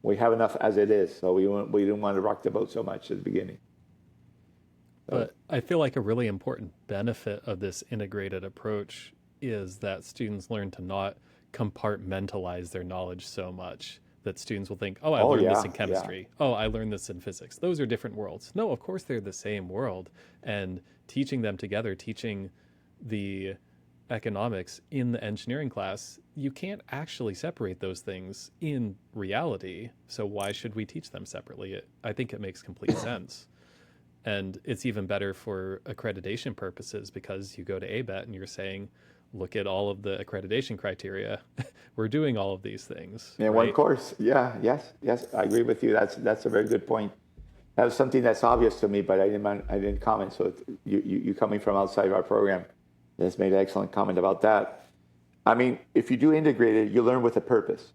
We have enough as it is, so we didn't want to rock the boat so much at the beginning. But I feel like a really important benefit of this integrated approach is that students learn to not compartmentalize their knowledge so much that students will think, I learned this in chemistry. Yeah. I learned this in physics. Those are different worlds. No, of course they're the same world. And teaching them together, teaching the economics in the engineering class, you can't actually separate those things in reality. So why should we teach them separately? I think it makes complete sense. And it's even better for accreditation purposes because you go to ABET and you're saying, look at all of the accreditation criteria. We're doing all of these things. In one course. Yeah, yes, I agree with you. That's a very good point. That was something that's obvious to me, but I didn't comment. So you coming from outside of our program has made an excellent comment about that. I mean, if you do integrated, you learn with a purpose.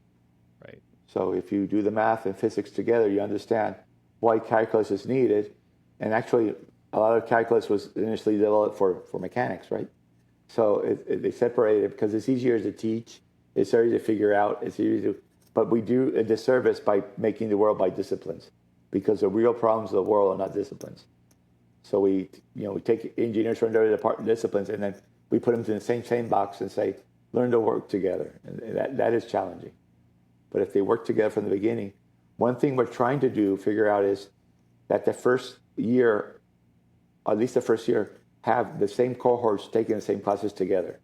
Right. So if you do the math and physics together, you understand why calculus is needed. And actually, a lot of calculus was initially developed for mechanics, right? So they separated it because it's easier to teach. It's easier to figure out. It's easier to, but we do a disservice by making the world by disciplines because the real problems of the world are not disciplines. So we take engineers from their disciplines and then we put them in the same box and say, learn to work together. And that is challenging. But if they work together from the beginning, one thing we're trying to figure out is that the first year, at least the first year, have the same cohorts taking the same classes together.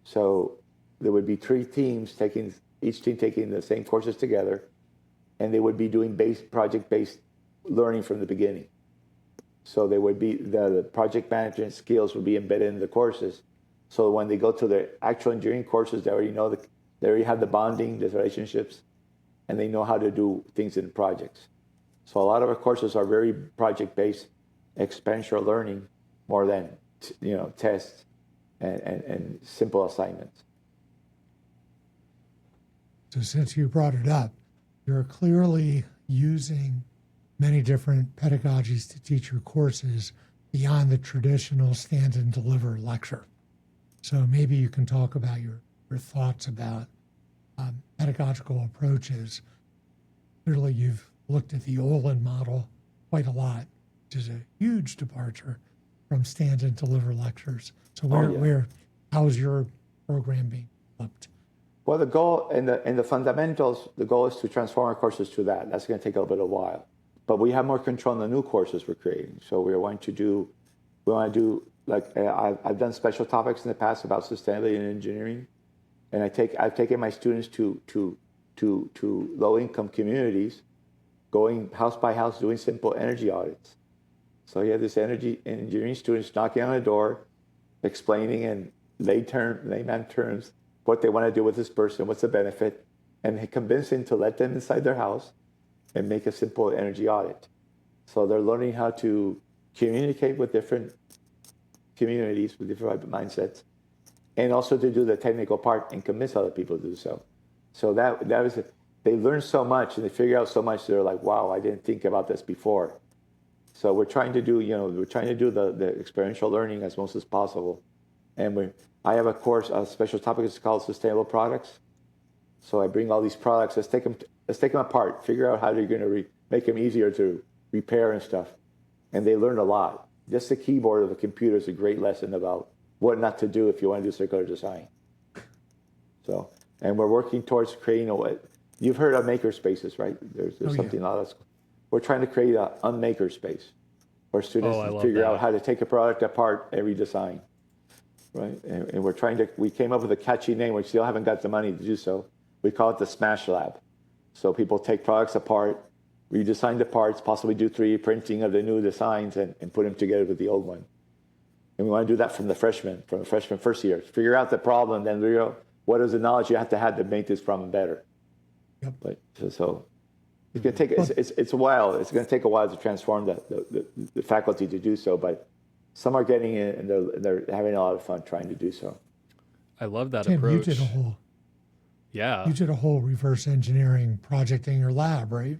So there would be 3 teams each team taking the same courses together, and they would be doing project-based learning from the beginning. So they would be the project management skills would be embedded in the courses. So when they go to the actual engineering courses, they already have the bonding, the relationships, and they know how to do things in projects. So a lot of our courses are very project-based, experiential learning, more than tests and simple assignments. So since you brought it up, you're clearly using many different pedagogies to teach your courses beyond the traditional stand and deliver lecture. So maybe you can talk about your thoughts about pedagogical approaches. Clearly you've looked at the Olin model quite a lot, which is a huge departure from stand and deliver lectures. So how is your program being developed? Well, the goal in the fundamentals, the goal is to transform our courses to that. That's going to take a little bit of a while. But we have more control on the new courses we're creating. So we want to do like I've done special topics in the past about sustainability and engineering, and I've taken my students to low-income communities going house by house doing simple energy audits. So you have this energy engineering students knocking on a door, explaining in layman terms what they want to do with this person, what's the benefit, and convincing to let them inside their house and make a simple energy audit. So they're learning how to communicate with different communities, with different mindsets, and also to do the technical part and convince other people to do so. So that was it. They learn so much and they figure out so much. They're like, wow, I didn't think about this before. So we're trying to do, the experiential learning as most as possible. And I have a course, a special topic is called sustainable products. So I bring all these products. Let's take them apart. Figure out how you're going to make them easier to repair and stuff. And they learn a lot. Just the keyboard of a computer is a great lesson about what not to do if you want to do circular design. So, and we're working towards creating you've heard of maker spaces, right? There's something else. We're trying to create an unmaker space where students figure out how to take a product apart and redesign, right? And we came up with a catchy name. We still haven't got the money to do so. We call it the Smash Lab. So people take products apart, redesign the parts, possibly do 3D printing of the new designs and put them together with the old one. And we want to do that from the freshman first year. Figure out the problem, then figure out what is the knowledge you have to make this problem better. Yep. But so it's going to take it's a while. It's going to take a while to transform the faculty to do so. But some are getting it, and they're having a lot of fun trying to do so. I love that Tim, approach. You did a whole reverse engineering project in your lab, right?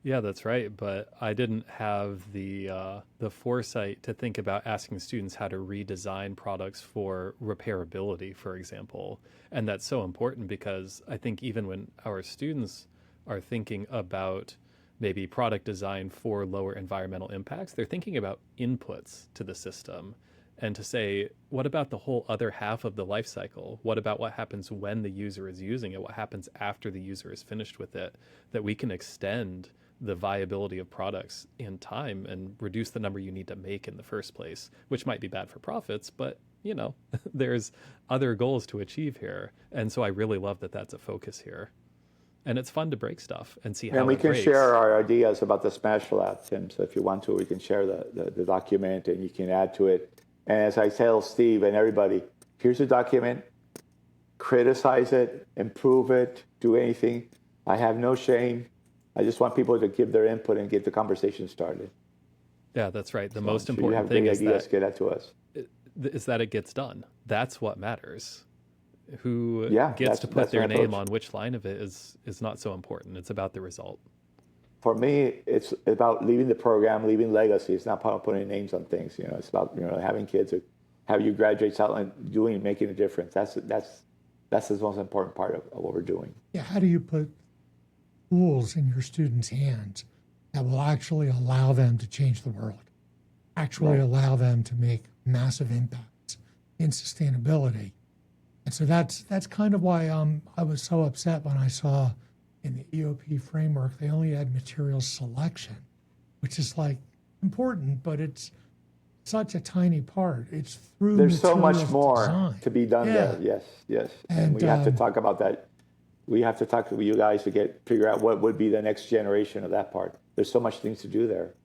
Yeah, that's right. But I didn't have the foresight to think about asking students how to redesign products for repairability, for example. And that's so important because I think even when our students are thinking about maybe product design for lower environmental impacts, they're thinking about inputs to the system. And to say, what about the whole other half of the life cycle? What about what happens when the user is using it? What happens after the user is finished with it? That we can extend the viability of products in time and reduce the number you need to make in the first place, which might be bad for profits, but there's other goals to achieve here. And so I really love that that's a focus here. And it's fun to break stuff and see how and we it can breaks. share our ideas about the Smash Lab, Tim. So if you want to, we can share the document and you can add to it. And as I tell Steve and everybody, here's a document, criticize it, improve it, do anything. I have no shame. I just want people to give their input and get the conversation started. Yeah, that's right. The So most you important have thing great is ideas, that get that to us. is that it gets done. That's what matters. Who Yeah, gets to put that's their my name approach. on which line of it is not so important. It's about the result. For me, it's about leaving the program, leaving legacy. It's not about putting names on things. It's about having kids or have you graduate out and making a difference. That's the most important part of what we're doing. Yeah, how do you put tools in your students' hands that will actually allow them to change the world, actually allow them to make massive impacts in sustainability? And so that's kind of why I was so upset when I saw in the EOP framework they only had materials selection, which is like important, but it's such a tiny part. It's through There's so much materials more design. to be done there. Yes. And we have to talk about that. We have to talk to you guys to figure out what would be the next generation of that part. There's so much things to do there.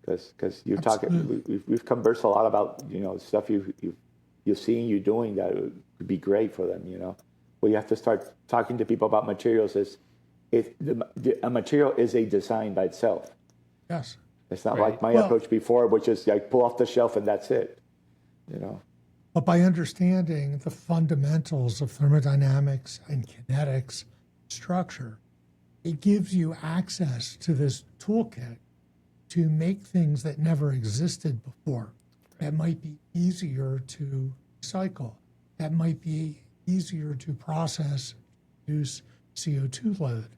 Because you're talking, we've conversed a lot about stuff you've seen you doing that would be great for them. What you have to start talking to people about materials is a material is a design by itself. Yes. It's not like my approach before, which is like pull off the shelf and that's it. But by understanding the fundamentals of thermodynamics and kinetics structure, it gives you access to this toolkit to make things that never existed before. That might be easier to recycle. That might be easier to process, reduce CO2 load.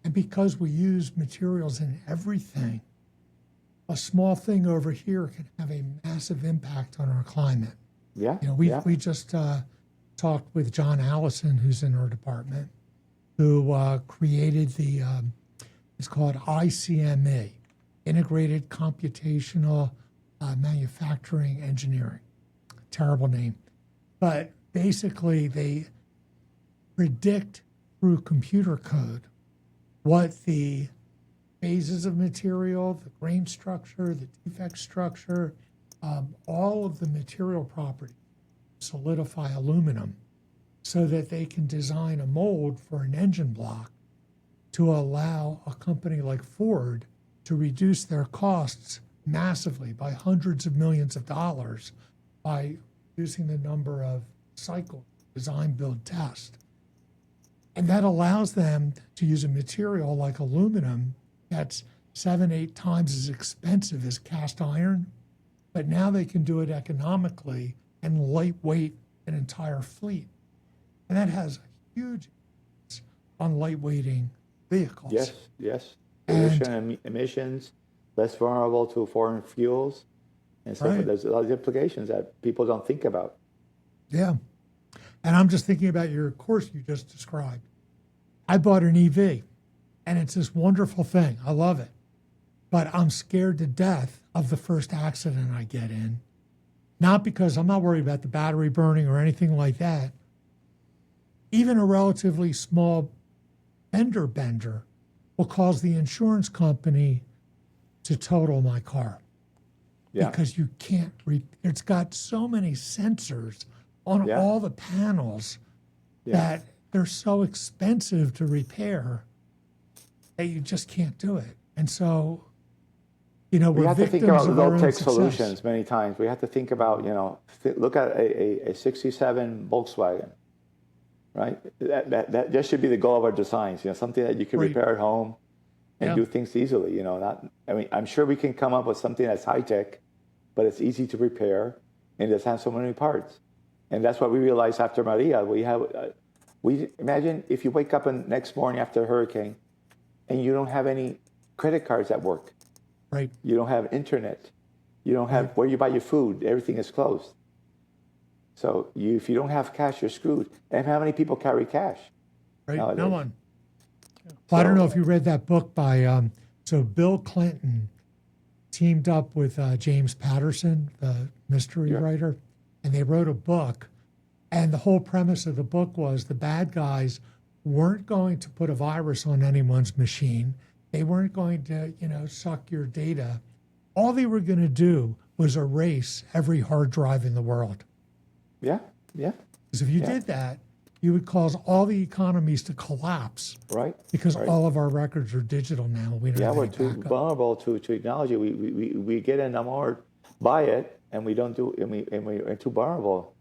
And because we use materials in everything, a small thing over here can have a massive impact on our climate. Yeah. We just talked with John Allison, who's in our department, who created it's called ICME, Integrated Computational Manufacturing Engineering. Terrible name. But basically, they predict through computer code what the phases of material, the grain structure, the defect structure, all of the material properties, solidify aluminum so that they can design a mold for an engine block to allow a company like Ford to reduce their costs massively by hundreds of millions of dollars by reducing the number of cycles, design, build, test. And that allows them to use a material like aluminum that's 7-8 times as expensive as cast iron, but now they can do it economically and lightweight an entire fleet. And that has a huge influence on lightweighting vehicles. Yes. And Emissions, less vulnerable to foreign fuels, and so Right. there's a lot of implications that people don't think about. yeah. And I'm just thinking about your course you just described. I bought an EV, and it's this wonderful thing. I love it. But I'm scared to death of the first accident I get in. Not because I'm not worried about the battery burning or anything like that. Even a relatively small fender bender will cause the insurance company to total my car. Yeah. Because you can't, it's got so many sensors on Yeah. all the panels that they're so expensive to repair that you just can't do it. And so, We we're have to think victims about of our own low-tech success. solutions many times. We have to think about, look at a 67 Volkswagen, right? That should be the goal of our designs, something that you can Right. repair at home and Yeah. do things easily, I'm sure we can come up with something that's high-tech, but it's easy to repair and it doesn't have so many parts. And that's what we realized after Maria. We imagine if you wake up next morning after a hurricane and you don't have any credit cards at work. Right. You don't have internet. You don't have where you buy your food. Everything is closed. So if you don't have cash, you're screwed. And how many people carry cash? Right. nowadays? No one. Well, I don't So- know if you read that book by, so Bill Clinton teamed up with James Patterson, the mystery Yeah. writer, and they wrote a book. And the whole premise of the book was the bad guys weren't going to put a virus on anyone's machine. They weren't going to, suck your data. All they were going to do was erase every hard drive in the world. Yeah. Because if you did that, you would cause all the economies to collapse Right. because Right. all of our records are digital now. We don't Yeah, have we're any too backup. vulnerable to technology. We get enamored by it, and we don't do, and we're too vulnerable.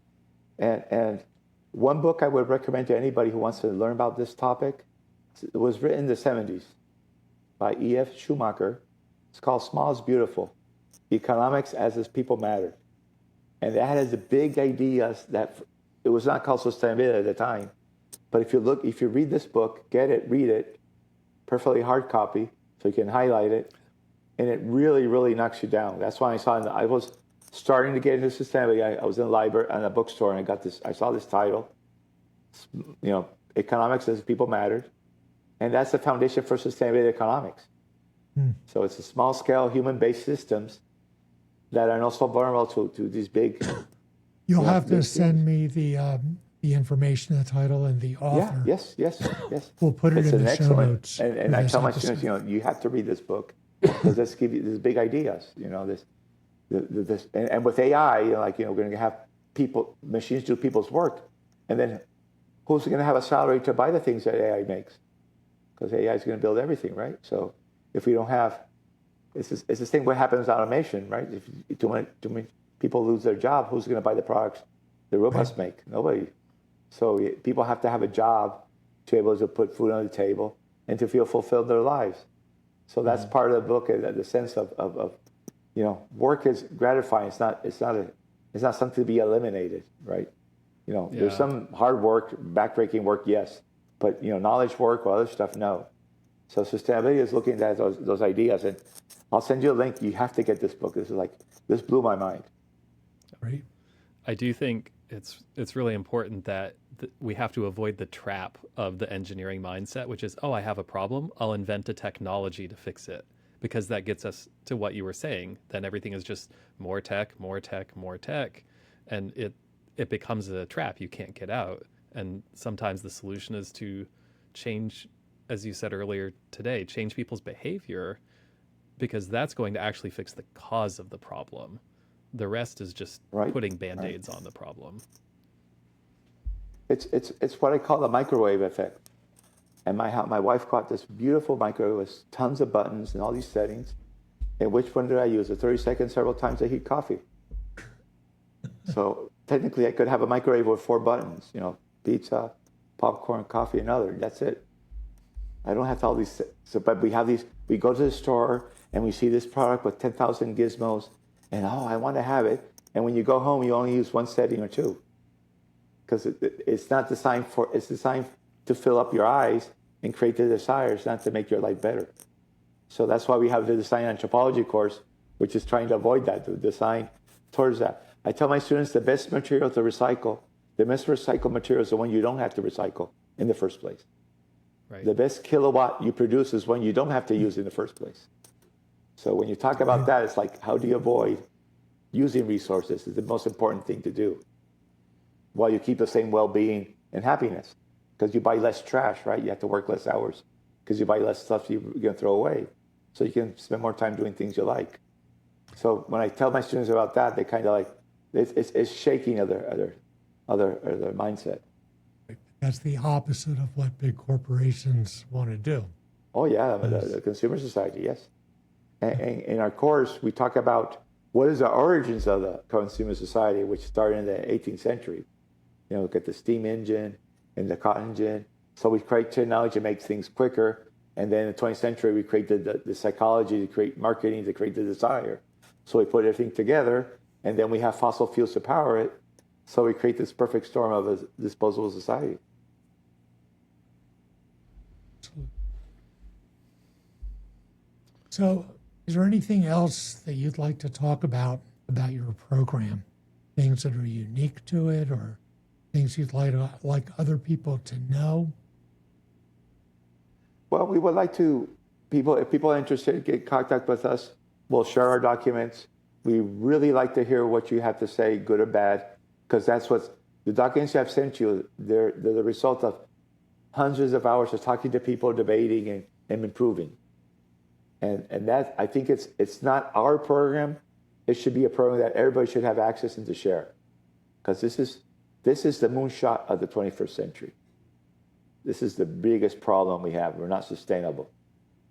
And one book I would recommend to anybody who wants to learn about this topic, it was written in the 70s by E.F. Schumacher. It's called Small is Beautiful, Economics as If People Matter. And that has the big ideas that it was not called sustainability at the time. But if you read this book, get it, read it, perfectly hard copy, so you can highlight it, and it really, really knocks you down. That's why I was starting to get into sustainability. I was in a library, in a bookstore, and I saw this title, Economics as If People Mattered. And that's the foundation for sustainability economics. So it's a small-scale human-based systems that are not so vulnerable to these big. You'll have to big send me the information, the title, and the author. Yes. We'll put it It's in an the show excellent, notes. and for I this tell my episode. students, you have to read this book because this give you these big ideas. This, and with AI, we're going to have machines do people's work, and then who's going to have a salary to buy the things that AI makes? Because AI is going to build everything, right? So if we don't have, it's the same what happens with automation, right? If too many people lose their job, who's going to buy the products the robots make? Nobody. So people have to have a job to be able to put food on the table and to feel fulfilled in their lives. So that's part of the book, the sense of work is gratifying. It's not something to be eliminated, right? There's some hard work, backbreaking work, yes, but knowledge work or other stuff, no. So sustainability is looking at those ideas, and I'll send you a link. You have to get this book. This blew my mind. Right. I do think it's really important that we have to avoid the trap of the engineering mindset, which is, I have a problem, I'll invent a technology to fix it, because that gets us to what you were saying. Then everything is just more tech, and it becomes a trap you can't get out. And sometimes the solution is to change as you said earlier today, change people's behavior, because that's going to actually fix the cause of the problem. The rest is just putting Band-Aids on the problem. It's what I call the microwave effect. And my wife got this beautiful microwave with tons of buttons and all these settings. And which one did I use? The 30 seconds several times I heat coffee. So technically I could have a microwave with 4 buttons, pizza, popcorn, coffee, and other. That's it. I don't have to all these. So, but we have these, we go to the store and we see this product with 10,000 gizmos and I want to have it. And when you go home, you only use 1 setting or 2. Because it's not designed it's designed to fill up your eyes and create the desires, not to make your life better. So that's why we have the design anthropology course, which is trying to avoid that, to design towards that. I tell my students the best material to recycle, the best recycled material is the one you don't have to recycle in the first place. Right. The best kilowatt you produce is one you don't have to use in the first place. So when you talk about that, it's like, how do you avoid using resources is the most important thing to do, while you keep the same well-being and happiness. Because you buy less trash, right? You have to work less hours because you buy less stuff you're going to throw away. So you can spend more time doing things you like. So when I tell my students about that, they kind of like, it's shaking other mindset. That's the opposite of what big corporations want to do. Oh, yeah, the consumer society, yes. And in our course, we talk about what is the origins of the consumer society, which started in the 18th century. Look at the steam engine and the cotton gin. So we create technology to make things quicker. And then in the 20th century, we created the psychology to create marketing, to create the desire. So we put everything together, and then we have fossil fuels to power it. So we create this perfect storm of a disposable society. So is there anything else that you'd like to talk about your program? Things that are unique to it, or things you'd like other people to know? Well, we would like to, if people are interested, get in contact with us. We'll share our documents. We really like to hear what you have to say, good or bad, because that's what the documents I've sent you, they're the result of hundreds of hours of talking to people, debating, and improving. And that, I think it's not our program. It should be a program that everybody should have access and to share, because this is the moonshot of the 21st century. This is the biggest problem we have. We're not sustainable.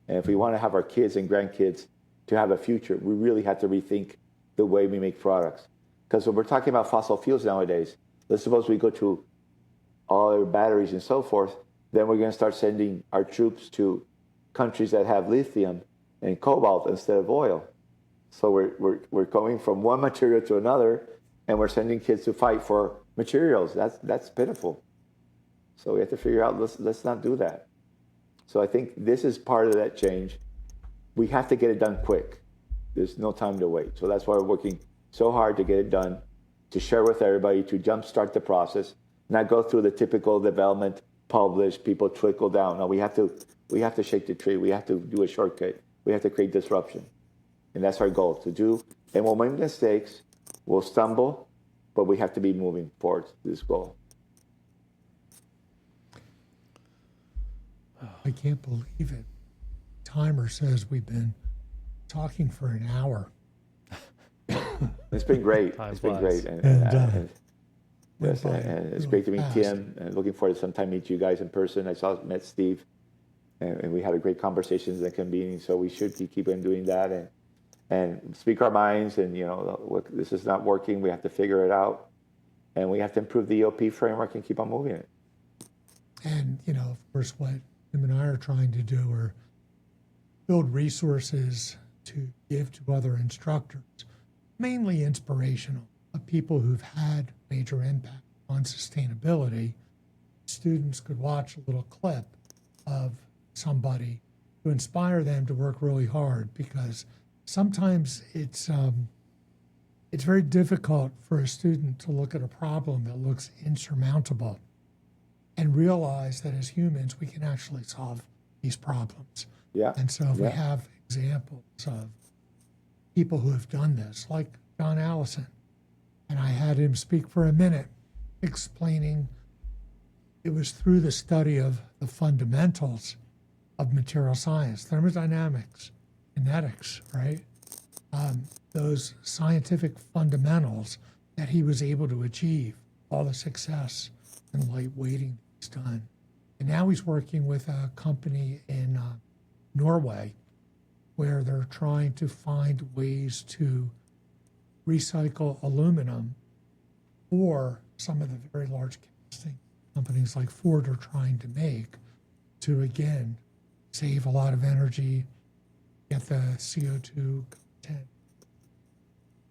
And if we want to have our kids and grandkids to have a future, we really have to rethink the way we make products. Because when we're talking about fossil fuels nowadays, let's suppose we go to all our batteries and so forth, then we're going to start sending our troops to countries that have lithium and cobalt instead of oil. So we're going from one material to another, and we're sending kids to fight for materials. That's pitiful. So we have to figure out, let's not do that. So I think this is part of that change. We have to get it done quick. There's no time to wait. So that's why we're working so hard to get it done, to share with everybody, to jumpstart the process, not go through the typical development, publish, people trickle down. No, we have to shake the tree. We have to do a shortcut. We have to create disruption. And that's our goal, to do. And we'll make mistakes, we'll stumble, but we have to be moving towards this goal. I can't believe it. Timer says we've been talking for an hour. It's been great. Time It's been flies. great. And It's great to meet fast. Tim, and looking forward to sometime meet you guys in person. Met Steve, and we had a great conversations and convening. So we should keep on doing that and speak our minds. And look, this is not working. We have to figure it out, and we have to improve the EOP framework and keep on moving it. And, of course, what Tim and I are trying to do are build resources to give to other instructors, mainly inspirational, of people who've had major impact on sustainability. Students could watch a little clip of somebody to inspire them to work really hard, because sometimes it's very difficult for a student to look at a problem that looks insurmountable and realize that as humans, we can actually solve these problems. Yeah. And so if we have examples of people who have done this, like John Allison, and I had him speak for a minute, explaining it was through the study of the fundamentals of material science, thermodynamics, kinetics, right? Those scientific fundamentals that he was able to achieve, all the success and light weighting he's done. And now he's working with a company in Norway where they're trying to find ways to recycle aluminum for some of the very large casting companies like Ford are trying to make to, again, save a lot of energy, get the CO2 content.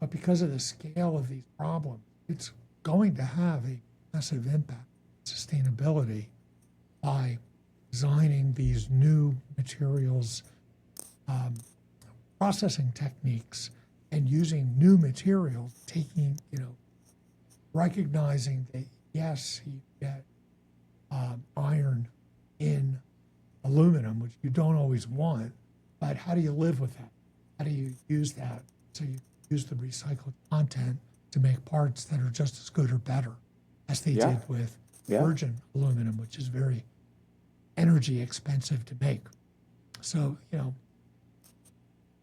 But because of the scale of these problems, it's going to have a massive impact on sustainability by designing these new materials, processing techniques, and using new materials, taking, recognizing that, yes, you get iron in aluminum, which you don't always want, but how do you live with that? How do you use that? So you use the recycled content to make parts that are just as good or better as they did with virgin aluminum, which is very energy expensive to make. So,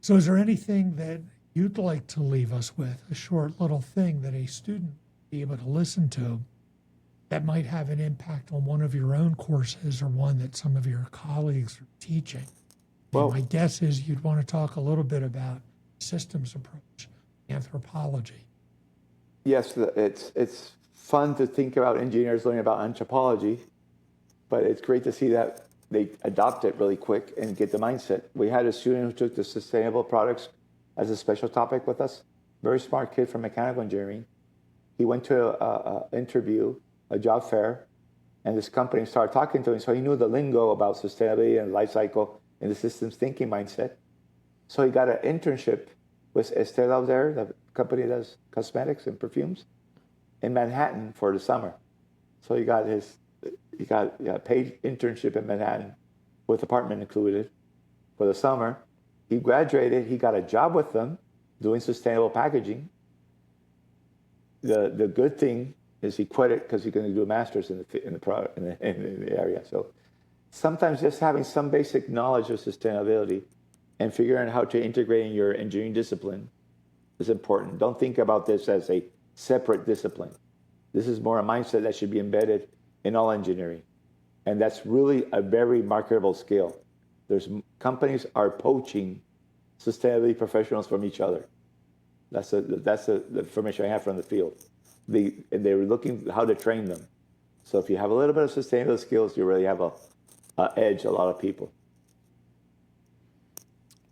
so is there anything that you'd like to leave us with, a short little thing that a student be able to listen to that might have an impact on one of your own courses or one that some of your colleagues are teaching? Well, my guess is you'd want to talk a little bit about systems approach, anthropology. Yes, it's fun to think about engineers learning about anthropology, but it's great to see that they adopt it really quick and get the mindset. We had a student who took the sustainable products as a special topic with us, very smart kid from mechanical engineering. He went to an interview, a job fair, and this company started talking to him, so he knew the lingo about sustainability and life cycle and the systems thinking mindset. So he got an internship with Estée Lauder, the company that does cosmetics and perfumes, in Manhattan for the summer. So he got a paid internship in Manhattan with apartment included for the summer. He graduated, he got a job with them doing sustainable packaging. The good thing is he quit it because he's going to do a master's in the area. So sometimes just having some basic knowledge of sustainability and figuring out how to integrate in your engineering discipline is important. Don't think about this as a separate discipline. This is more a mindset that should be embedded in all engineering. And that's really a very marketable skill. Companies are poaching sustainability professionals from each other. That's the information I have from the field. They're looking how to train them. So if you have a little bit of sustainability skills, you really have a edge a lot of people.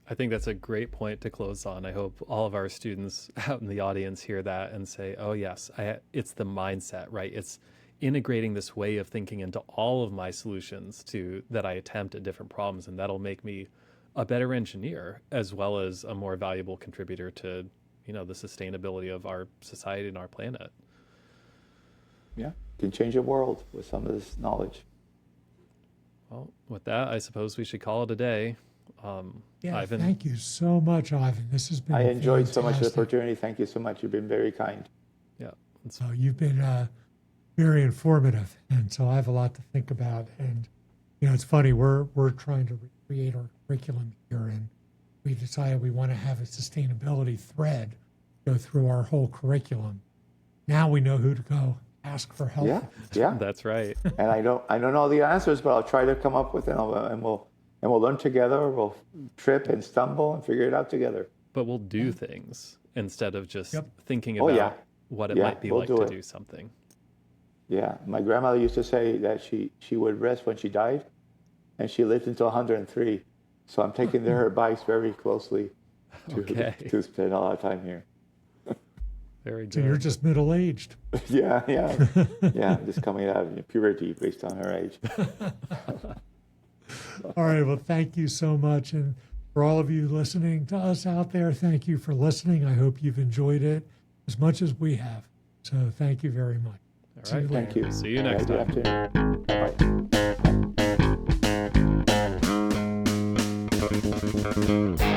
I think that's a great point to close on. I hope all of our students out in the audience hear that and say, oh yes, it's the mindset, right? It's integrating this way of thinking into all of my solutions that I attempt at different problems, and that'll make me a better engineer as well as a more valuable contributor to, the sustainability of our society and our planet. Yeah, can change the world with some of this knowledge. Well, with that, I suppose we should call it a day. Ivan, thank you so much, Ivan. This has been I enjoyed fantastic. so much the opportunity. Thank you so much. You've been very kind. Yeah. So you've been very informative, and so I have a lot to think about. And it's funny, we're trying to recreate our curriculum here, and we decided we want to have a sustainability thread go through our whole curriculum. Now we know who to go ask for help. Yeah, that's right. And I don't know the answers, but I'll try to come up with it, and we'll learn together. We'll trip and stumble and figure it out together. But we'll do things instead of just thinking about what it might be like to do something. Yeah, my grandmother used to say that she would rest when she died, and she lived until 103. So I'm taking her advice very closely to spend a lot of time here. Very good. So you're just middle-aged. Yeah, just coming out of puberty based on her age. All right, well, thank you so much. And for all of you listening to us out there, thank you for listening. I hope you've enjoyed it as much as we have. So thank you very much. All right, thank you. See you next time.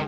Bye.